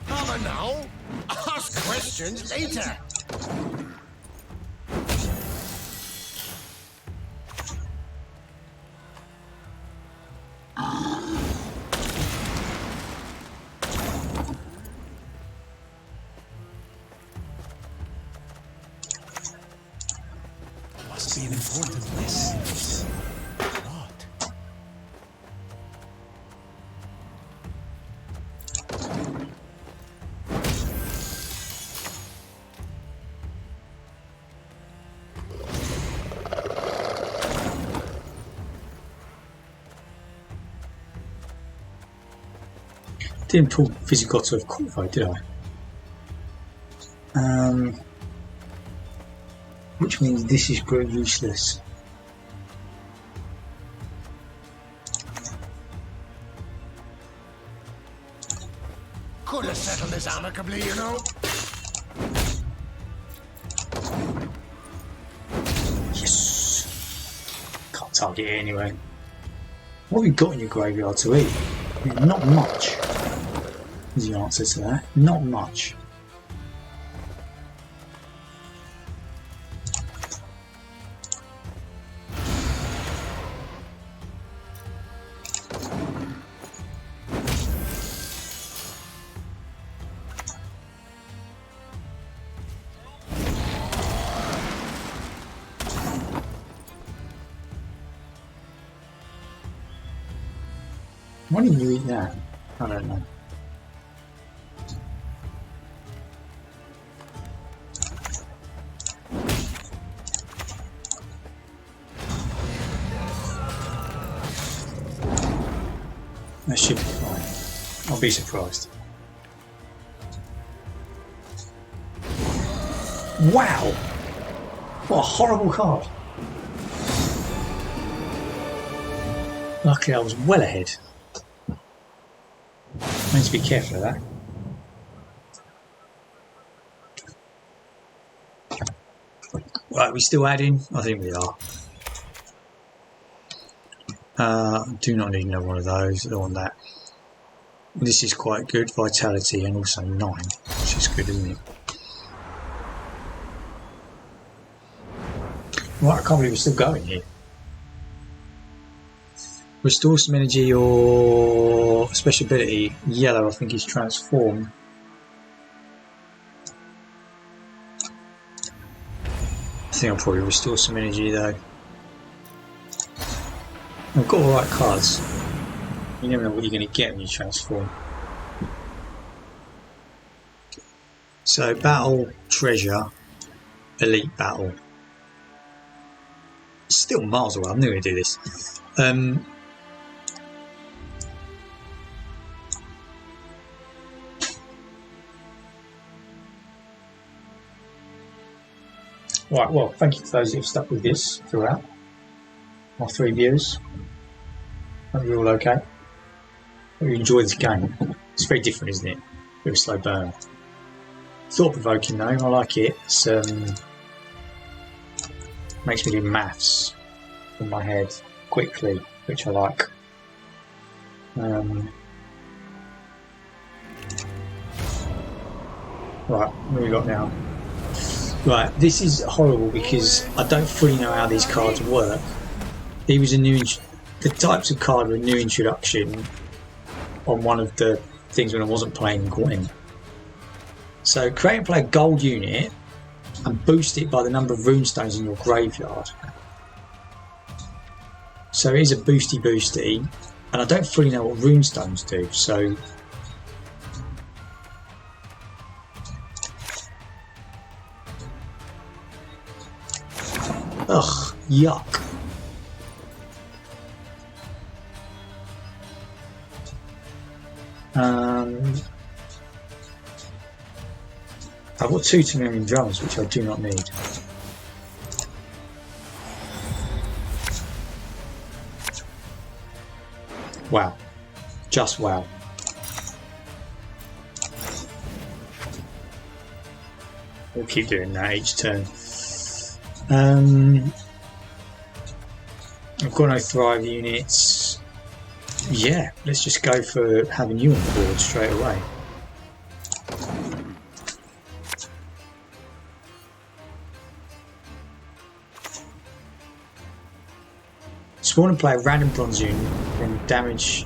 S2: Come now! Ask questions later!
S3: Must be an important message. What?
S1: Didn't pull Visigoth of Corvo, did I? Which means this is pretty useless.
S2: Could have settled this amicably, you know.
S1: Yes! Can't target it anyway. What have you got in your graveyard to eat? Not much. Is the answer to that. Not much. Why didn't you eat that? I don't know. That should be fine. I'll be surprised. Wow! What a horrible card. Luckily I was well ahead. I need to be careful of that. Right, we still adding? I think we are. Do not need another one of those. I don't want that. This is quite good. Vitality and also 9, which is good, isn't it? Right, I can't believe we're still going here. Restore some energy or special ability. Yellow, I think, is transform. I think I'll probably restore some energy though. I've got all right cards. You never know what you're going to get when you transform. So battle, treasure, elite battle. Still miles away. I'm never going to do this. Right, well, thank you to those who have stuck with this throughout. My 3 viewers. Hope you're all okay. Hope you enjoy this game. It's very different, isn't it? Bit of a slow burn. Thought provoking though, I like it. It's makes me do maths in my head quickly, which I like. Right, what have we got now? Right, this is horrible because I don't fully know how these cards work. He was a new, the types of card were a new introduction on one of the things when I wasn't playing Gwen. So create and play a gold unit and boost it by the number of runestones in your graveyard. So it is a boosty, and I don't fully know what runestones do, so ugh, yuck. I've got 2 Temerian drums, which I do not need. Wow. Just wow. We'll keep doing that each turn. I've got no Thrive units. Yeah, let's just go for having you on the board straight away. Spawn and play a random bronze unit, then damage.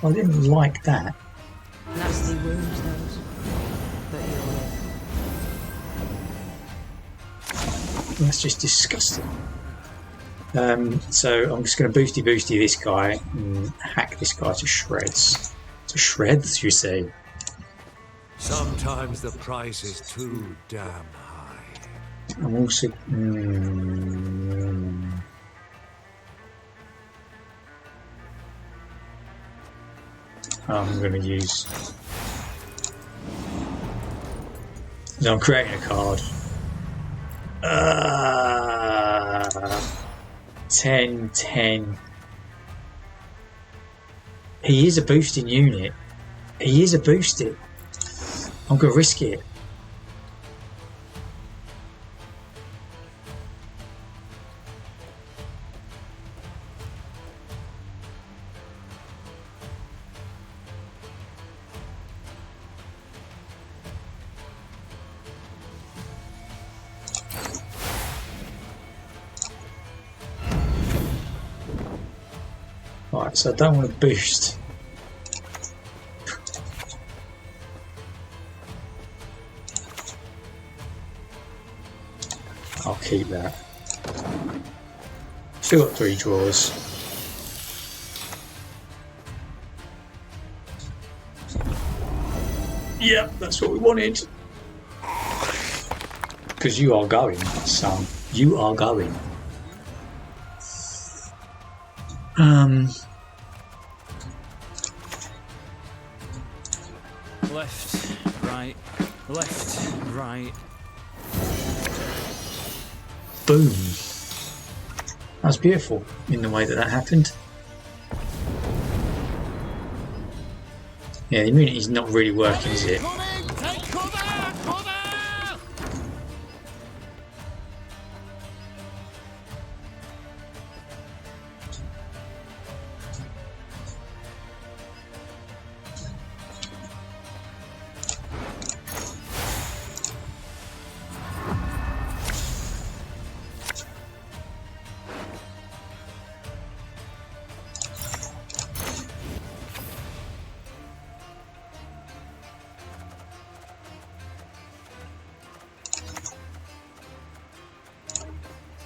S1: I didn't like that.
S4: Nasty wounds, those. But you'll live.
S1: That's just disgusting. So I'm just going to boosty this guy and hack this guy to shreds. To shreds, you say?
S3: Sometimes the price is too damn high.
S1: I'm also... I'm going to use... So I'm creating a card. 10. He is a boosting unit. He is a boosted. I'm going to risk it. Right, so I don't want to boost. I'll keep that. Still got 3 draws. Yep, that's what we wanted. Because you are going, son. You are going.
S7: Left, right, left, right.
S1: Boom. That was beautiful in the way that happened. Yeah, the immunity's not really working, is it?
S2: Coming! Take cover! Cover!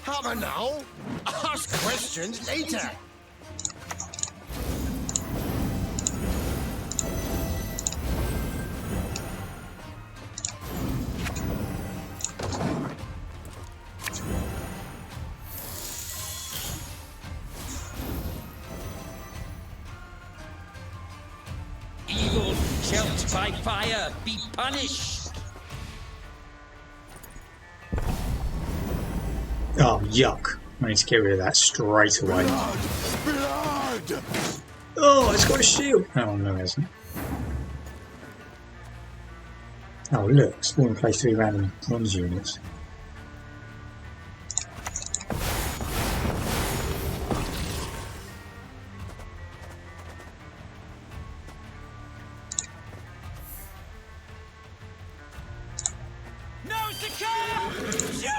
S2: Hammer now. Ask questions later.
S7: Evil shalt by fire be punished.
S1: Oh, yuck. I need to get rid of that straight away.
S2: Blood!
S1: Oh, it's got a shield. Oh, no, it hasn't. Oh, look. Spawn and place 3 random bronze units.
S7: Nose to kill! Shoot!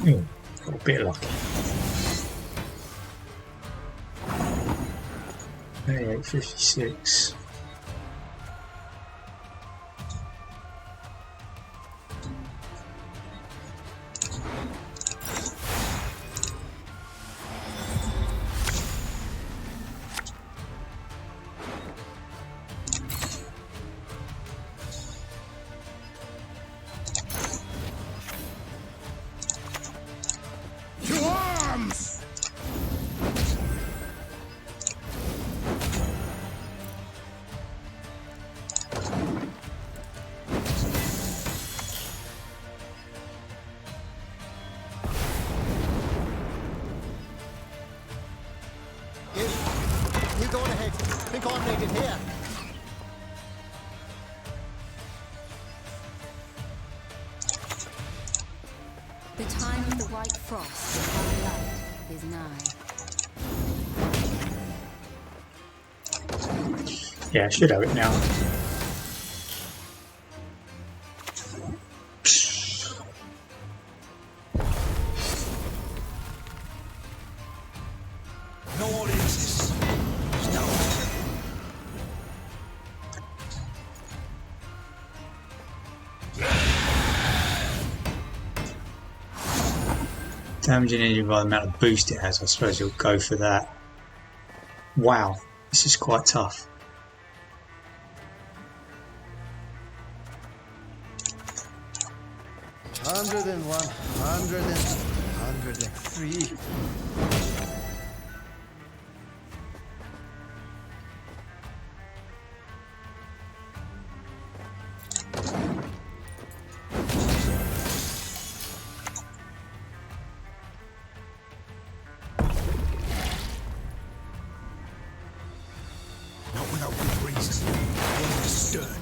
S1: Ooh, got a bit lucky. 38.56.
S2: To arms!
S8: You go on ahead. Think I'm needed here.
S9: The time of the white frost before light is nigh.
S1: Yeah, I should have it now.
S2: No audiences.
S1: Damaging engine by the amount of boost it has, I suppose he'll go for that. Wow, this is quite tough.
S8: Hundred and one, 103.
S2: Not without good reason. One of the stern.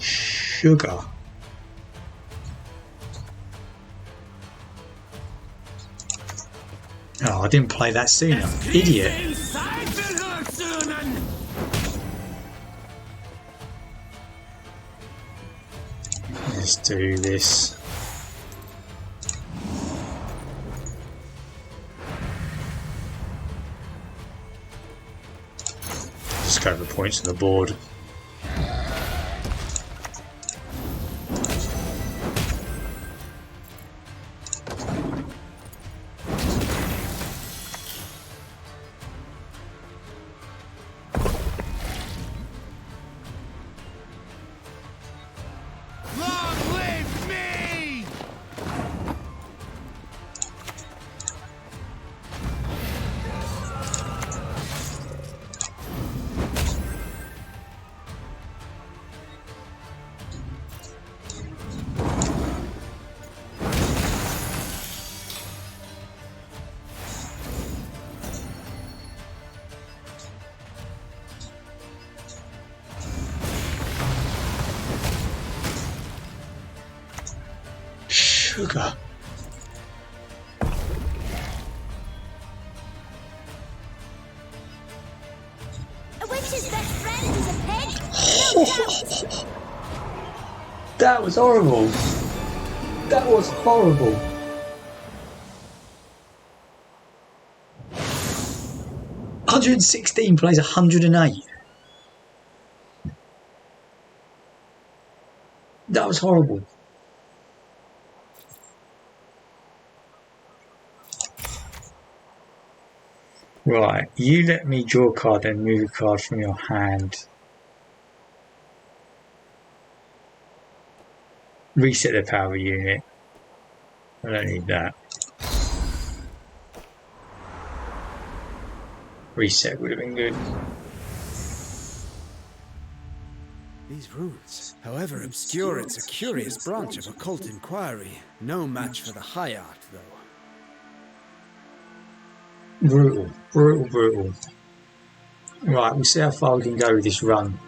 S1: Sugar. Oh, Oh, I didn't play that sooner. Idiot. Let's do this. Just go over the points on the board.
S5: Long live me!
S1: Sugar.
S9: A witch's best friend is a pig. No doubt.
S1: That was horrible. That was horrible. $116 plays 108. That was horrible. Right, you let me draw a card, then move a card from your hand. Reset the power unit. I don't need that. Reset would have been good.
S10: These runes, however obscure, it's a curious branch of occult inquiry. No match for the high art, though.
S1: Brutal, brutal, brutal. Right, we'll see how far we can go with this run.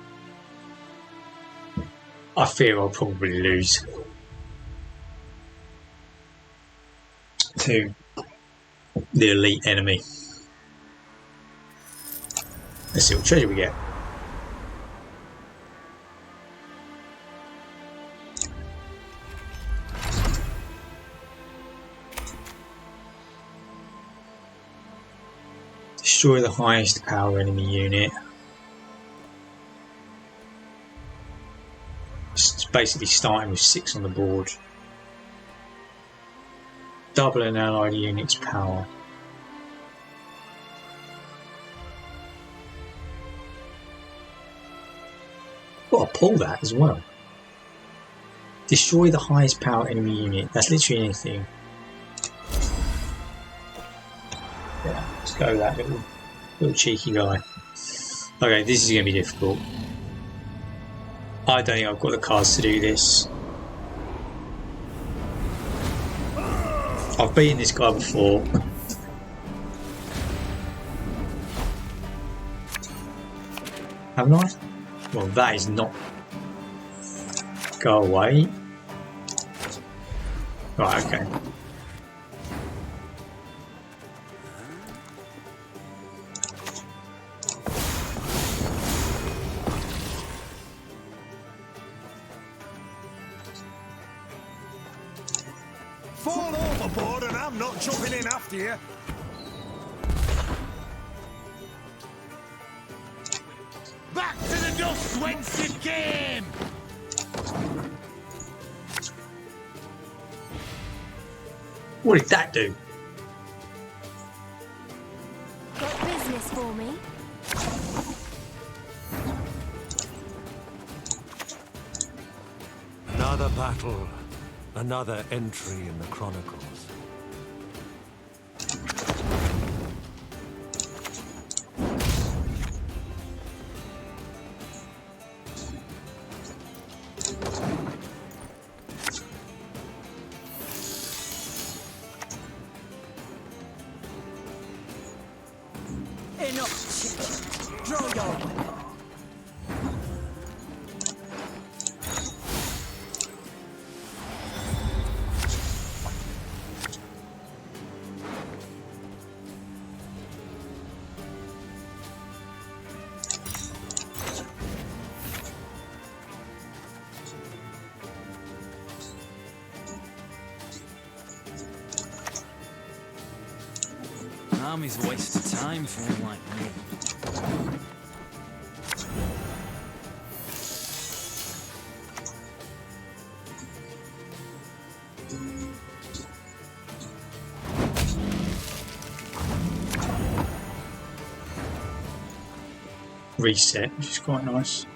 S1: I fear I'll probably lose to the elite enemy. Let's see what treasure we get. Destroy the highest power enemy unit. It's basically starting with 6 on the board. Double an allied unit's power. Got to pull that as well. Destroy the highest power enemy unit. That's literally anything. Yeah, let's go with that little cheeky guy. Okay, this is going to be difficult. I don't think I've got the cards to do this. I've beaten this guy before. Haven't I? Well, that is not... Go away. Right, okay.
S5: Fall overboard and I'm not jumping in after you. Back to the dust whence you came!
S1: What did that do?
S9: Got business for me?
S3: Another battle, another entry in the Chronicles.
S7: Enough chit-chat. Draw your weapon. army's a waste of time for one like me.
S1: Reset, which is quite nice.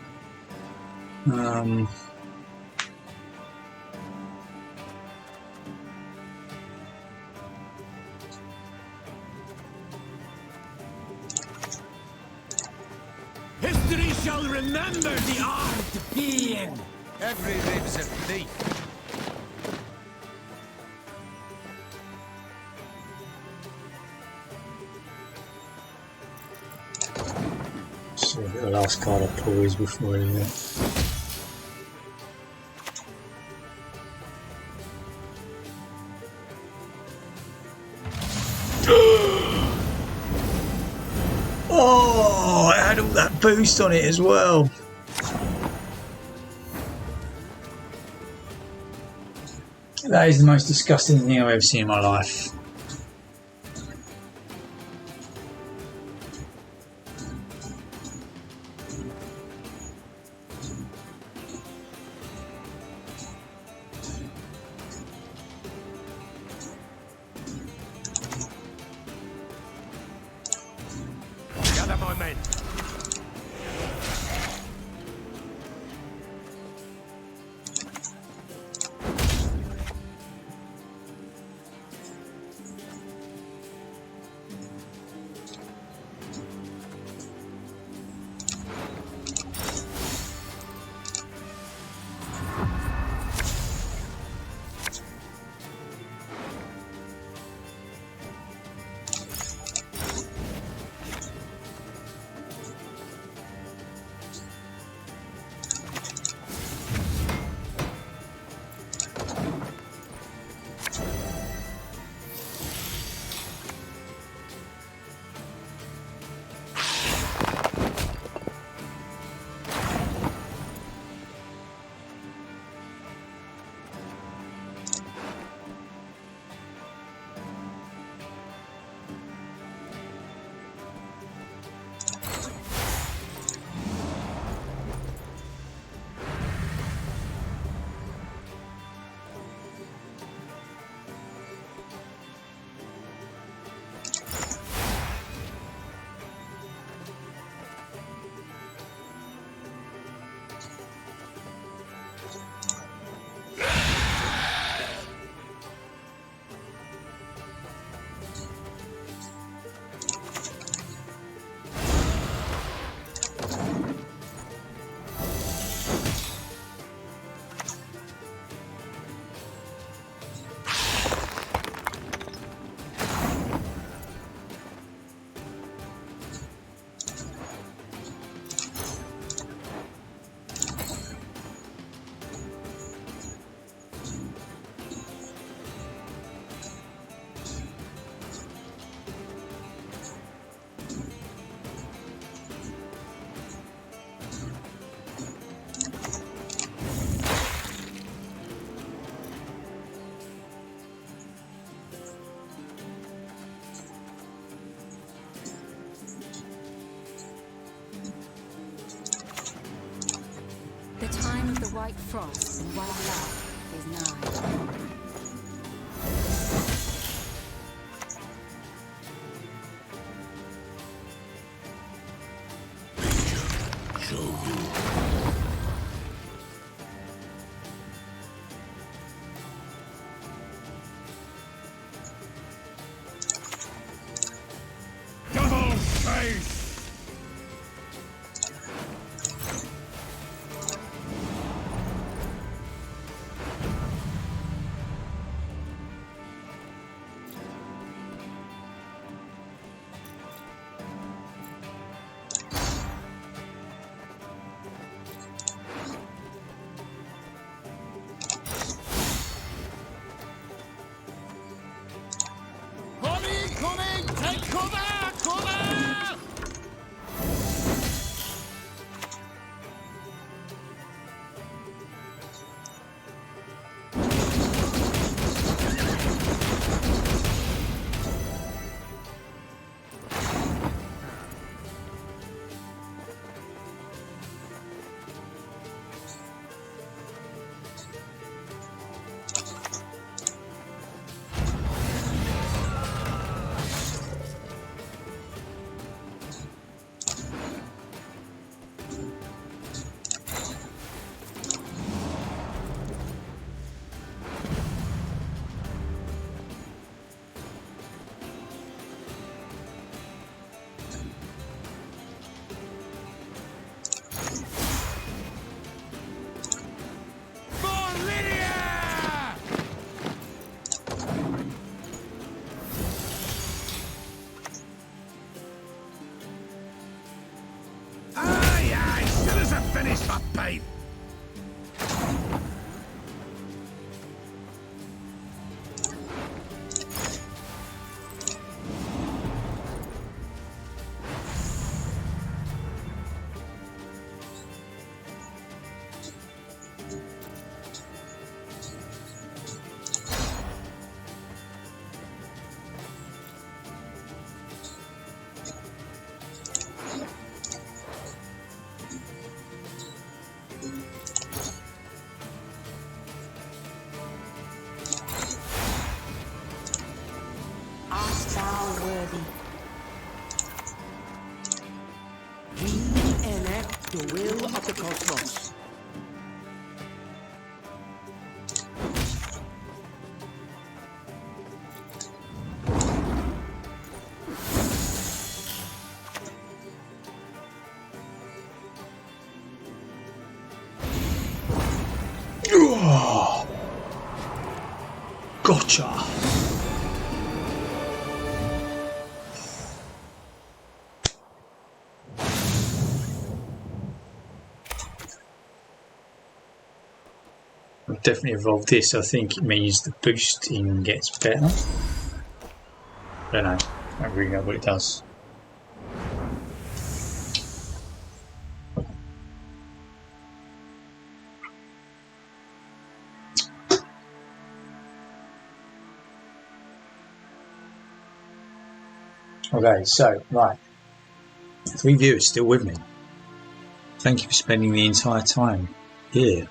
S7: History shall remember the armed being.
S2: Every rib's a thief.
S1: So the last card I pull is before it. Oh, it had all that boost on it as well. That is the most disgusting thing I've ever seen in my life.
S2: Gather my men.
S9: The time of the white frost and white light is nigh.
S5: Double face!
S2: to finish the pain.
S9: Art thou worthy?
S7: We enact the will of the cosmos.
S1: Gotcha. I've definitely evolved this. I think it means the boosting gets better. I don't know. I don't really know what it does. Okay, so, right. 3 viewers still with me. Thank you for spending the entire time here.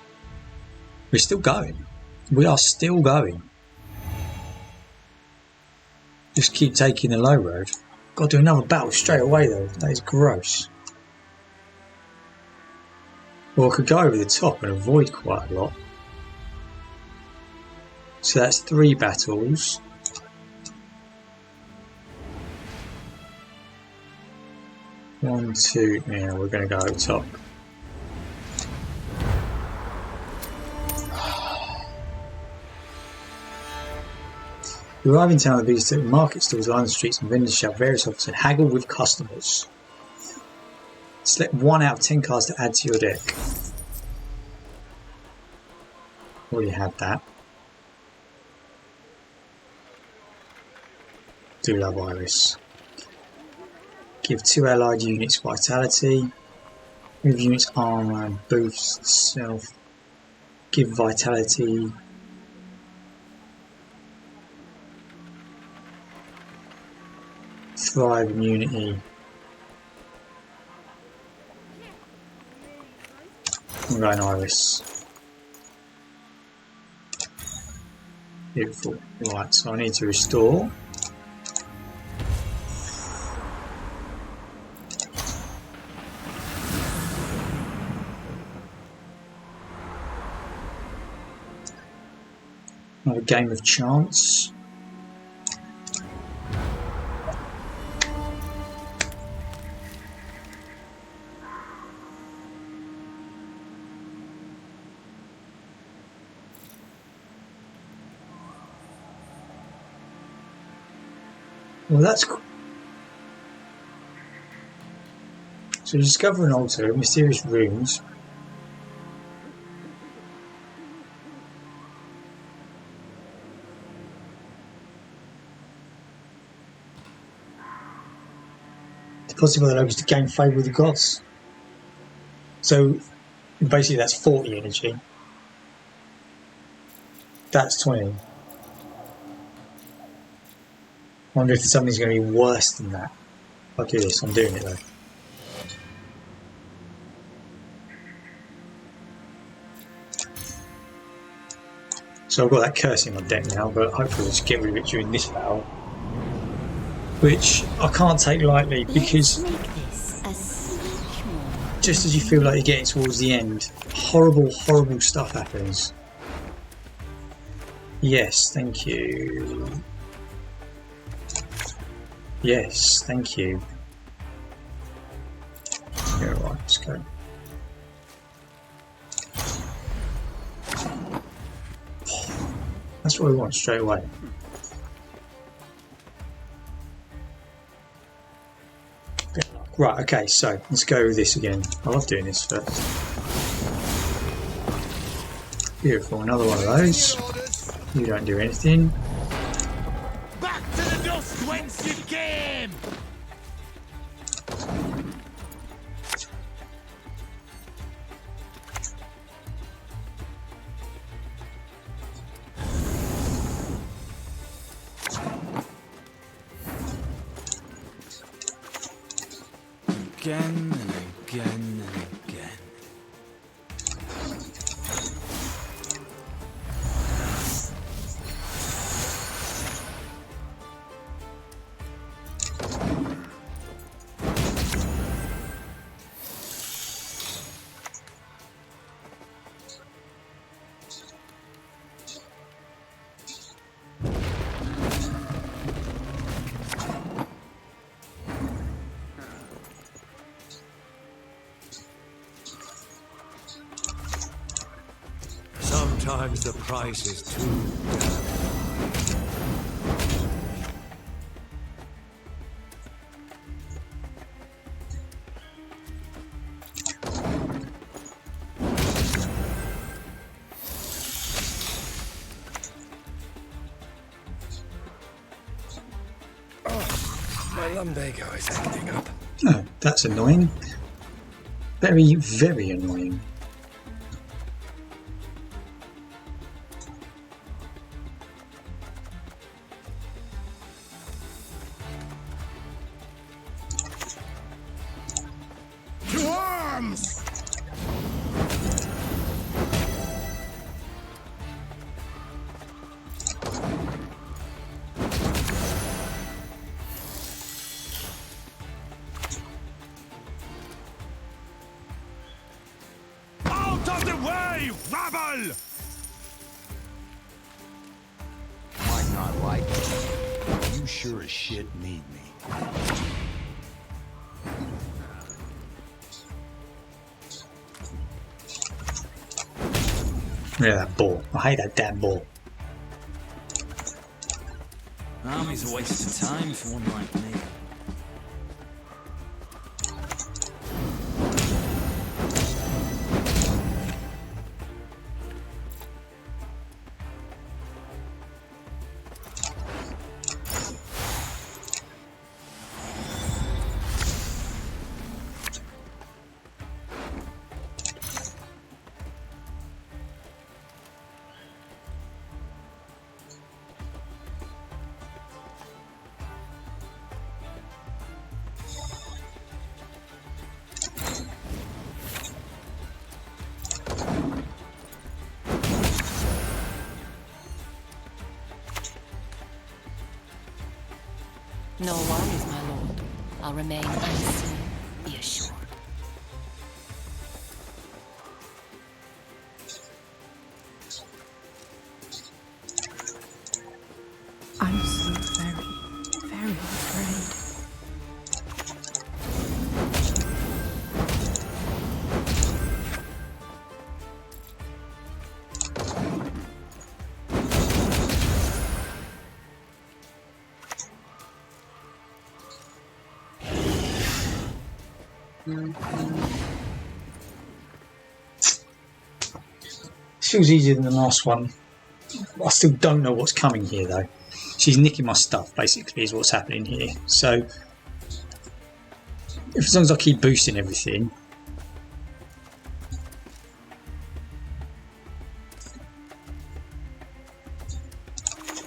S1: We're still going. We are still going. Just keep taking the low road. Got to do another battle straight away though. That is gross. Well, I could go over the top and avoid quite a lot. So that's 3 battles. One, two, yeah, we're going to go over the top. We arrive in town, the biggest market stalls line the streets and vendors shout various offers and haggle with customers. Select 1 out of 10 cards to add to your deck. Already had that. Do love Iris. Give 2 allied units vitality. Move units armor and boost self. Give vitality. Thrive immunity. I'm going Iris. Beautiful. Right, so I need to restore. Another game of chance. Well, that's cool. So discover an altar, mysterious runes. It's possible that allows to gain favour with the gods. So basically that's 40 energy. That's 20. I wonder if something's going to be worse than that. I'll do this, I'm doing it though. So I've got that curse in my deck now, but hopefully I'll just get rid of it during this battle. Which I can't take lightly because just as you feel like you're getting towards the end, horrible, horrible stuff happens. Yes, thank you. Yes, thank you. Yeah, right, let's go. That's what we want straight away. Good luck. Right, okay, so let's go with this again. I love doing this first. Beautiful, another one of those. You don't do anything.
S5: Back to the dust whence you came!
S10: Again and again and again.
S3: Sometimes the price is too damn.
S2: My lumbago is acting up.
S1: Oh, that's annoying. Very, very annoying.
S5: To arms! Out of the way, rabble!
S2: Might not like it. You sure as shit need me.
S1: Yeah, that ball. I hate that damn ball.
S10: Army's a waste of time for one like me.
S9: No worries, my lord. I'll remain unseen, be assured.
S11: I'm so very, very afraid.
S1: This feels easier than the last one. I still don't know what's coming here though. She's nicking my stuff basically is what's happening here. So if as long as I keep boosting everything,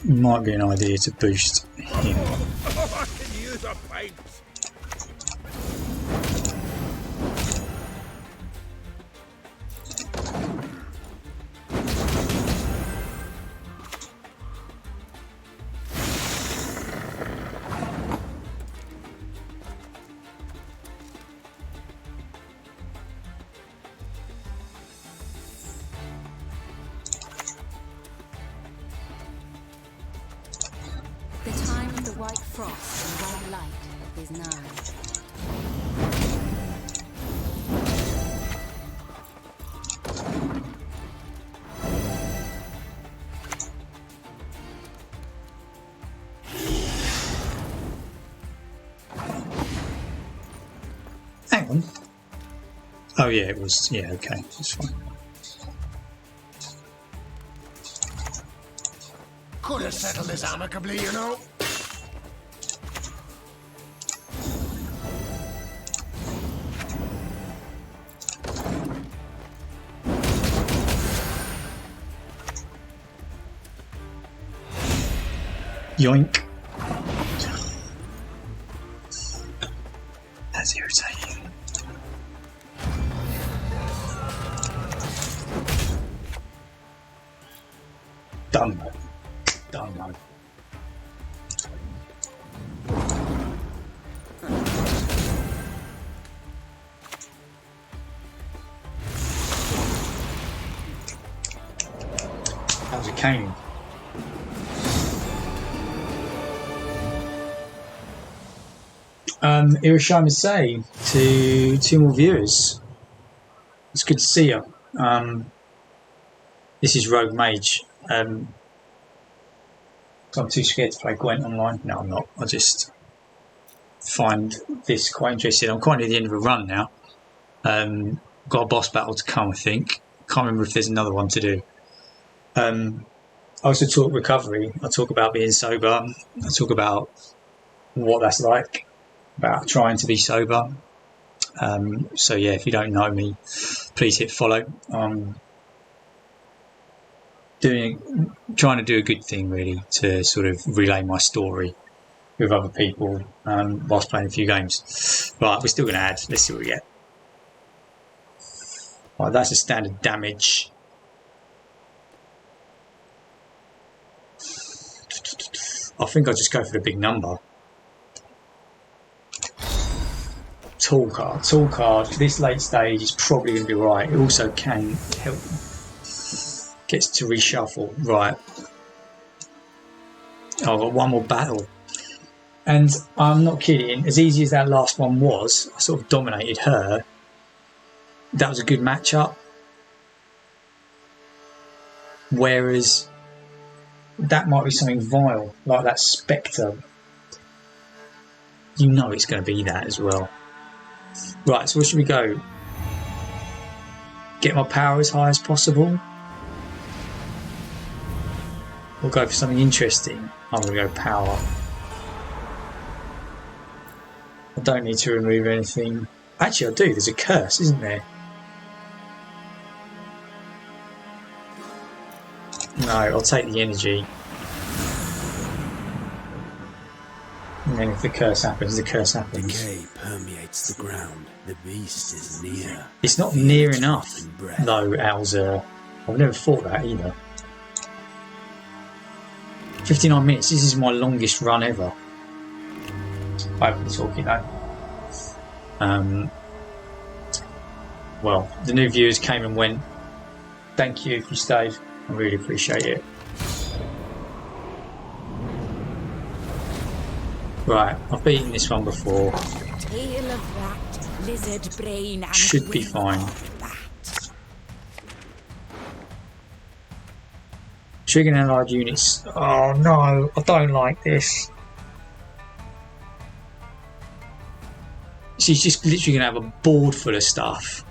S1: it might be an idea to boost him.
S5: I can use a pint.
S9: The time of the white frost and white light is nigh.
S1: hang on. Oh yeah, it was. Yeah, okay, that's fine.
S2: Could have settled this amicably, you know.
S1: Yoink. That's irritating. Done. Done. How's it came? Irishama say to 2 more viewers. It's good to see you. This is Rogue Mage. I'm too scared to play Gwent online. No, I'm not. I just find this quite interesting. I'm quite near the end of a run now. Got a boss battle to come, I think. Can't remember if there's another one to do. I also talk recovery. I talk about being sober. I talk about what that's like, about trying to be sober. So yeah, if you don't know me, please hit follow. Trying to do a good thing really, to sort of relay my story with other people whilst playing a few games. Right, we're still going to add. Let's see what we get. Right, that's a standard damage. I think I'll just go for the big number. Tool card for this late stage is probably going to be right. It also can help. Gets to reshuffle. Right. Oh, I've got one more battle. And I'm not kidding, as easy as that last one was, I sort of dominated her. That was a good matchup. Whereas that might be something vile, like that Spectre. You know it's going to be that as well. Right, so where should we go? Get my power as high as possible? We'll go for something interesting. I'm going to go power. I don't need to remove anything. Actually, I do. There's a curse, isn't there? No, I'll take the energy. And then if the curse happens, the curse happens.
S10: Decay permeates the ground. The beast is near.
S1: It's not near enough, though, Alza. I've never thought that either. 59 minutes. This is my longest run ever. I haven't been talking though. Well, the new viewers came and went. Thank you if you stayed. I really appreciate it. Right, I've beaten this one before.
S9: Tail of that lizard brain and
S1: should be fine. Triggering allied units. Oh no, I don't like this. She's just literally going to have a board full of stuff.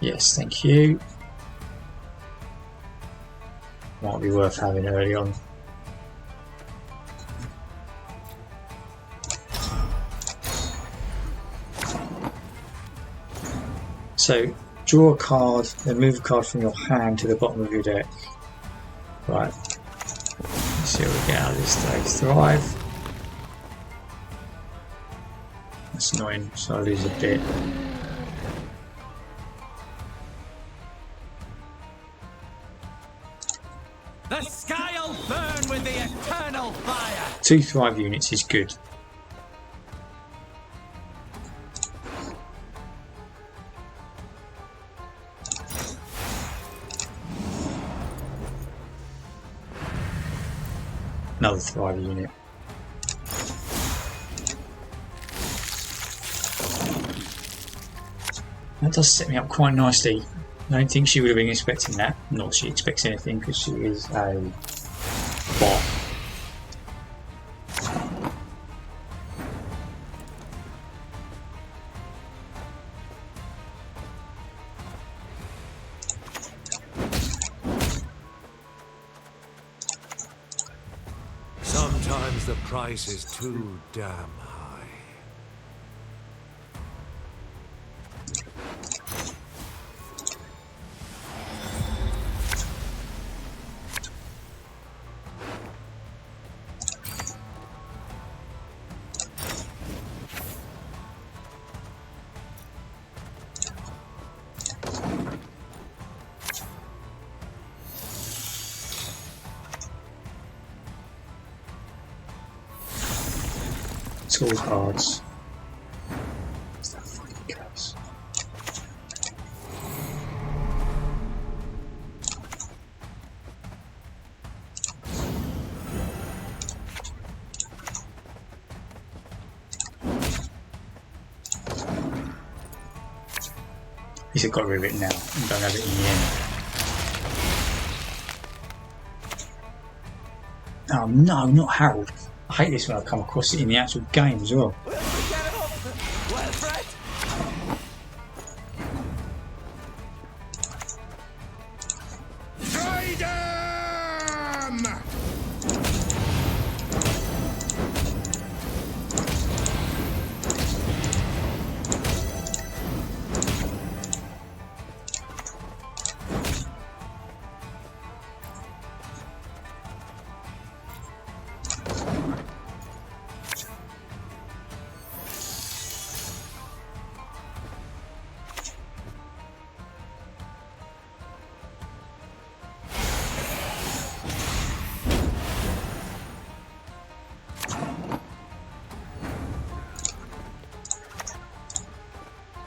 S1: Yes, thank you. Might be worth having early on. So, draw a card, then move a card from your hand to the bottom of your deck. Right. Let's see what we get out of this day. Thrive. That's annoying, so I lose a bit.
S7: The sky'll burn with the eternal fire.
S1: 2 Thrive units is good. Another Thrive unit. That does set me up quite nicely. I don't think she would have been expecting that. Not that she expects anything because she is a bot.
S3: means the price is too damn high.
S1: Tools cards. What's that fucking curse? At least I got rid of it now. I don't have it in the end. Oh no, not Harold. I hate this when I come across it in the actual game as well.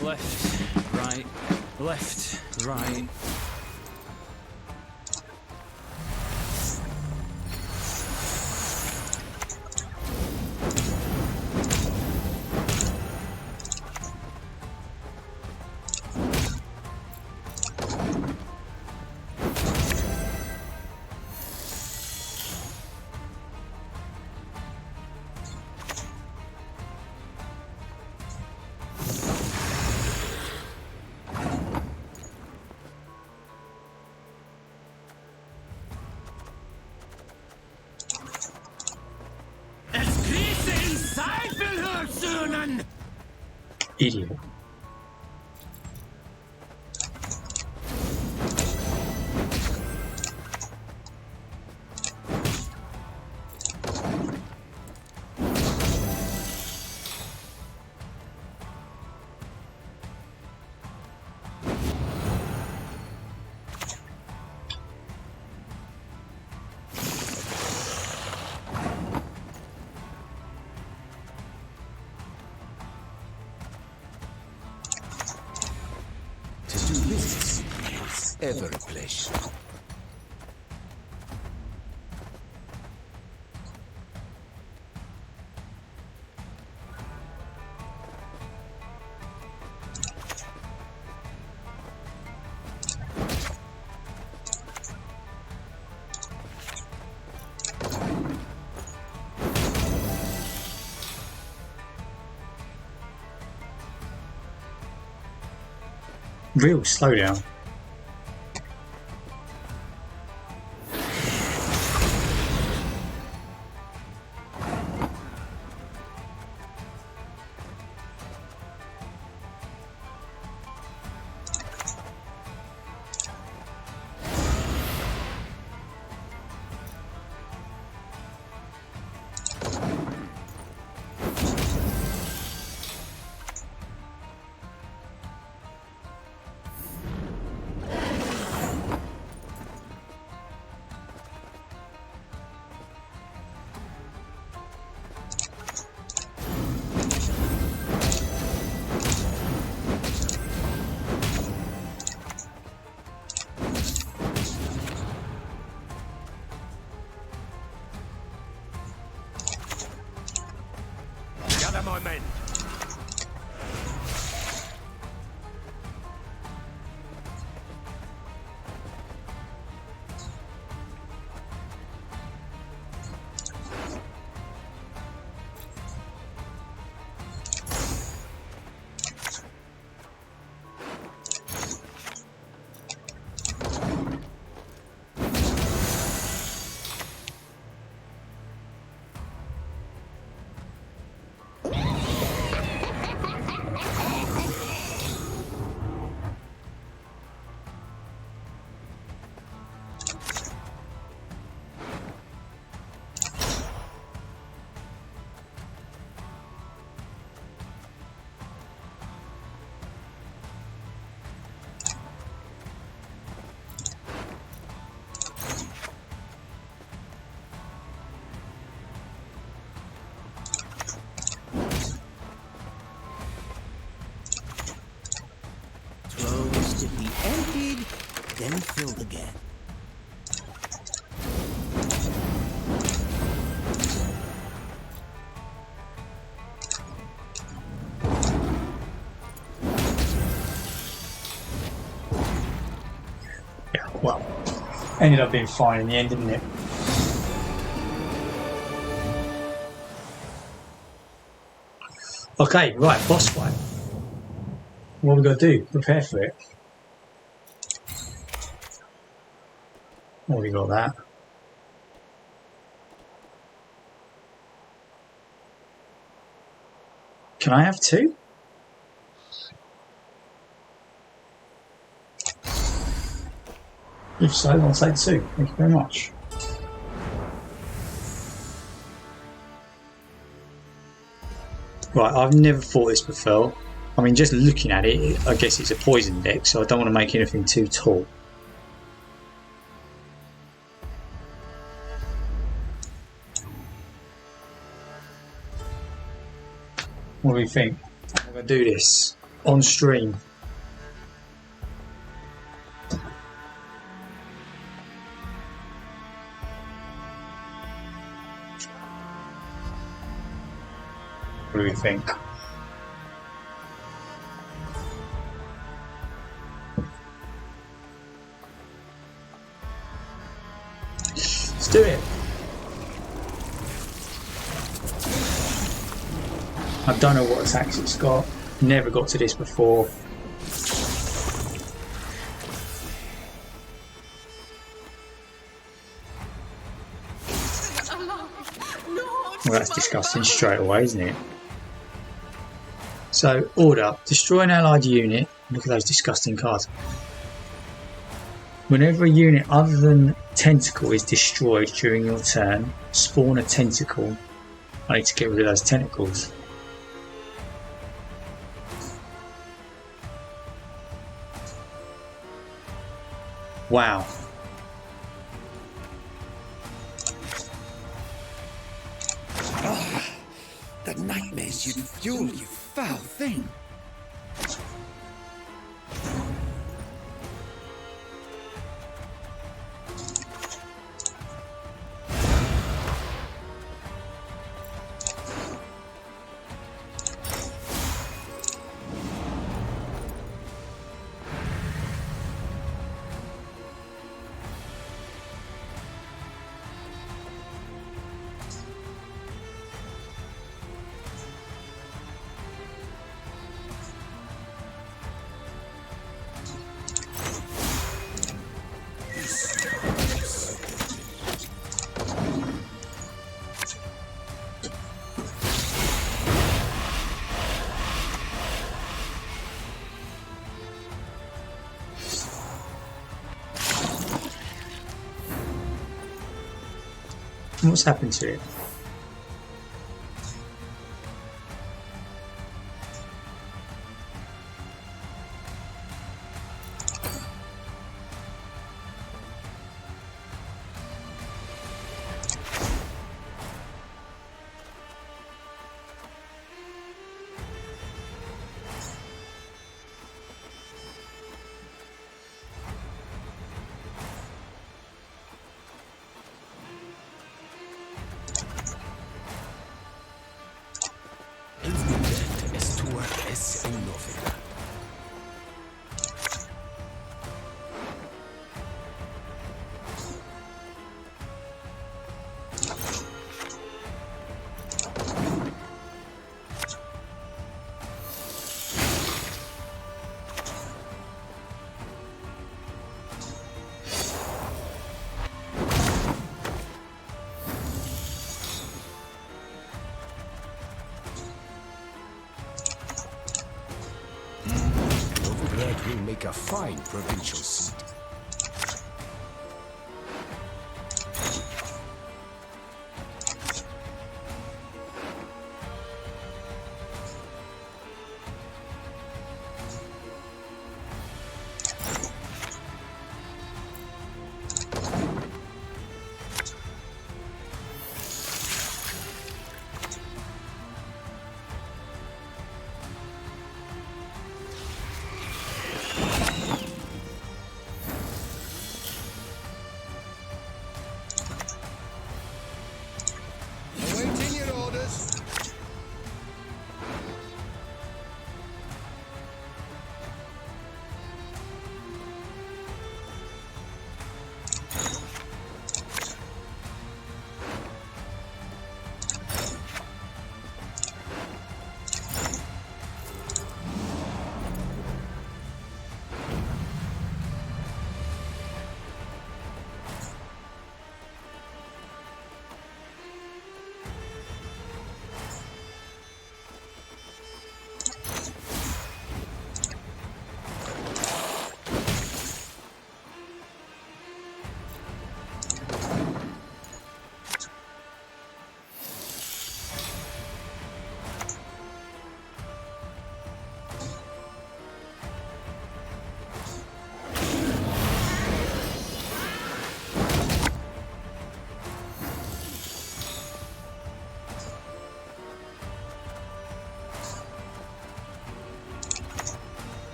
S12: Left, right, left, right. Idiot.
S2: Ever a pleasure.
S1: Real slowdown.
S2: Gather my men.
S7: then filled again.
S1: Yeah, well, ended up being fine in the end, didn't it? Okay, right, boss fight. What we got to do? Prepare for it. Already got that. Can I have two? If so, I'll take two. Thank you very much. Right, I've never fought this before. I mean, just looking at it, I guess it's a poison deck, so I don't want to make anything too tall. What do you think? I'm going to do this on stream. What do you think? Let's do it. I don't know what attacks it's got. Never got to this before. Well, that's disgusting straight away, isn't it? So, order. Destroy an allied unit. Look at those disgusting cards. Whenever a unit other than tentacle is destroyed during your turn, spawn a tentacle. I need to get rid of those tentacles. Wow.
S7: The nightmares you fuel, you foul thing.
S1: What's happened to it?
S2: Will make a fine provincial seat.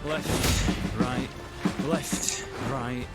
S12: Left, right, left, right.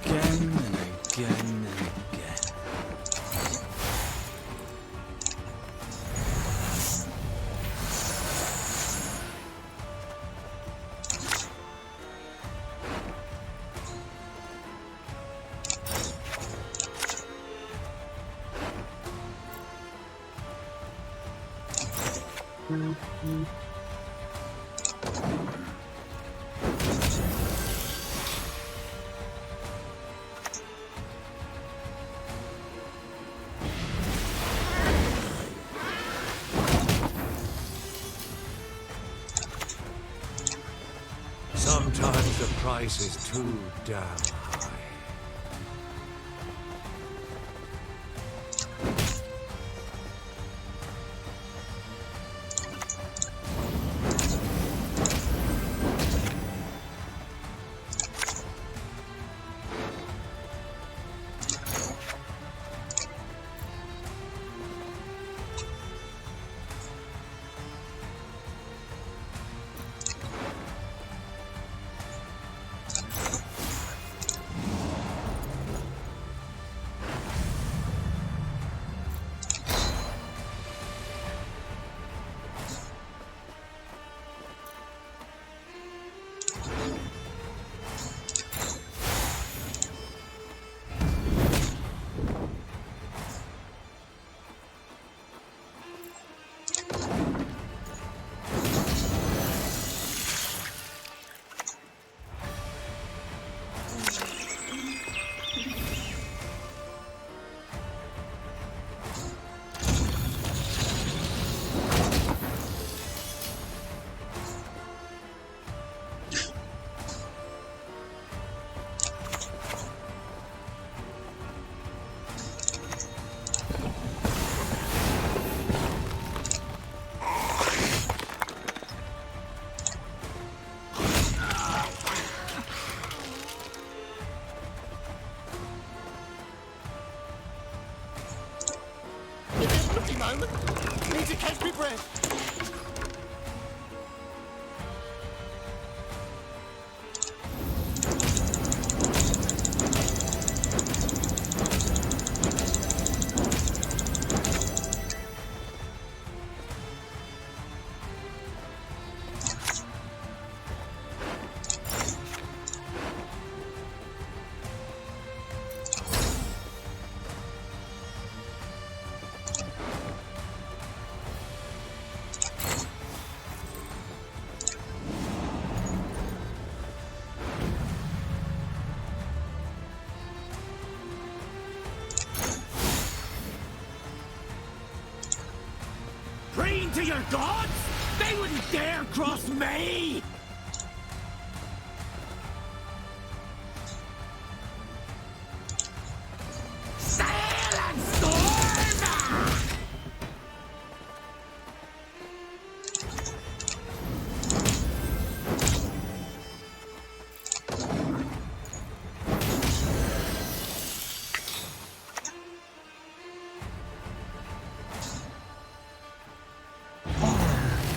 S12: Again and again and again.
S3: Sometimes the price is too damn high.
S8: Moment. Need to catch me breath.
S2: Praying to your gods? They wouldn't dare cross me! Sail and storm!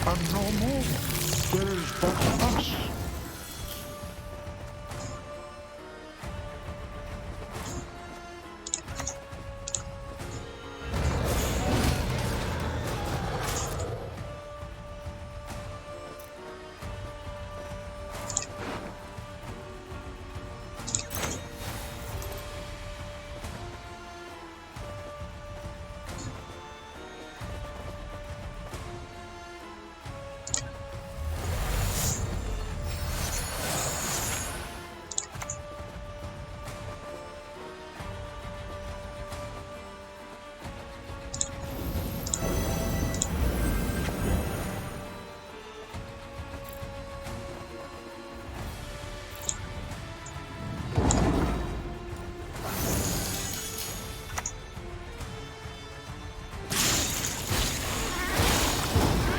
S5: And no more. There is but us.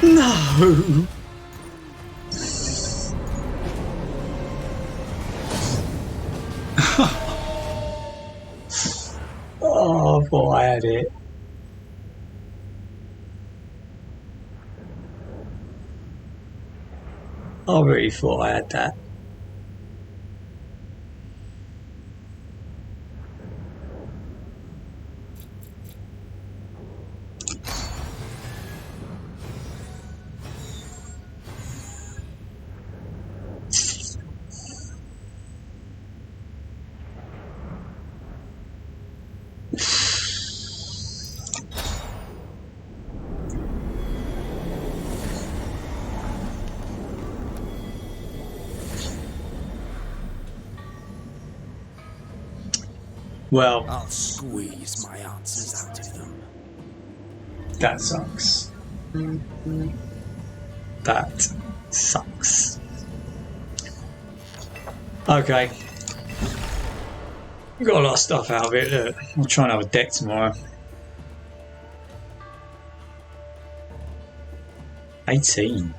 S1: No! Oh, I thought I had it. I really thought I had that. Well,
S10: I'll squeeze my answers out of them.
S1: that sucks. That sucks. Okay. We got a lot of stuff out of it. Look, I'll try and have a deck tomorrow. 18.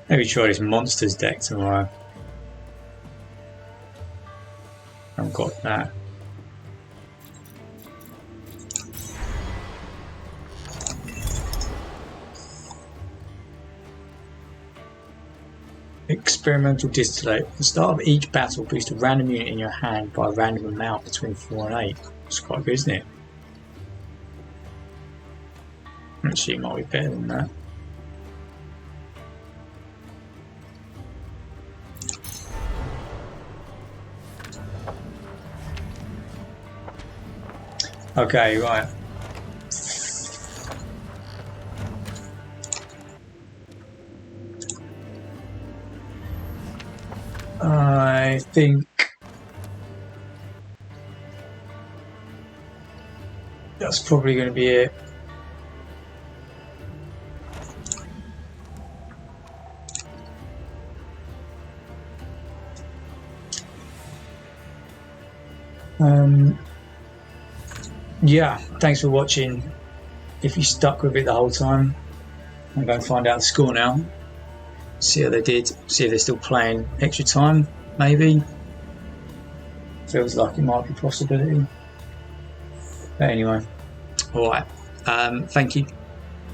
S1: Maybe try this monsters deck tomorrow. I've got that. Experimental distillate. At the start of each battle, boost a random unit in your hand by a random amount between 4 and 8. It's quite good, isn't it? Actually, it might be better than that. Okay, right. I think that's probably going to be it. Yeah, thanks for watching. If you stuck with it the whole time, I'm going to find out the score now. See how they did. See if they're still playing extra time, maybe. Feels like it might be a possibility. But anyway, alright. Thank you.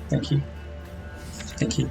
S1: Thank you. Thank you.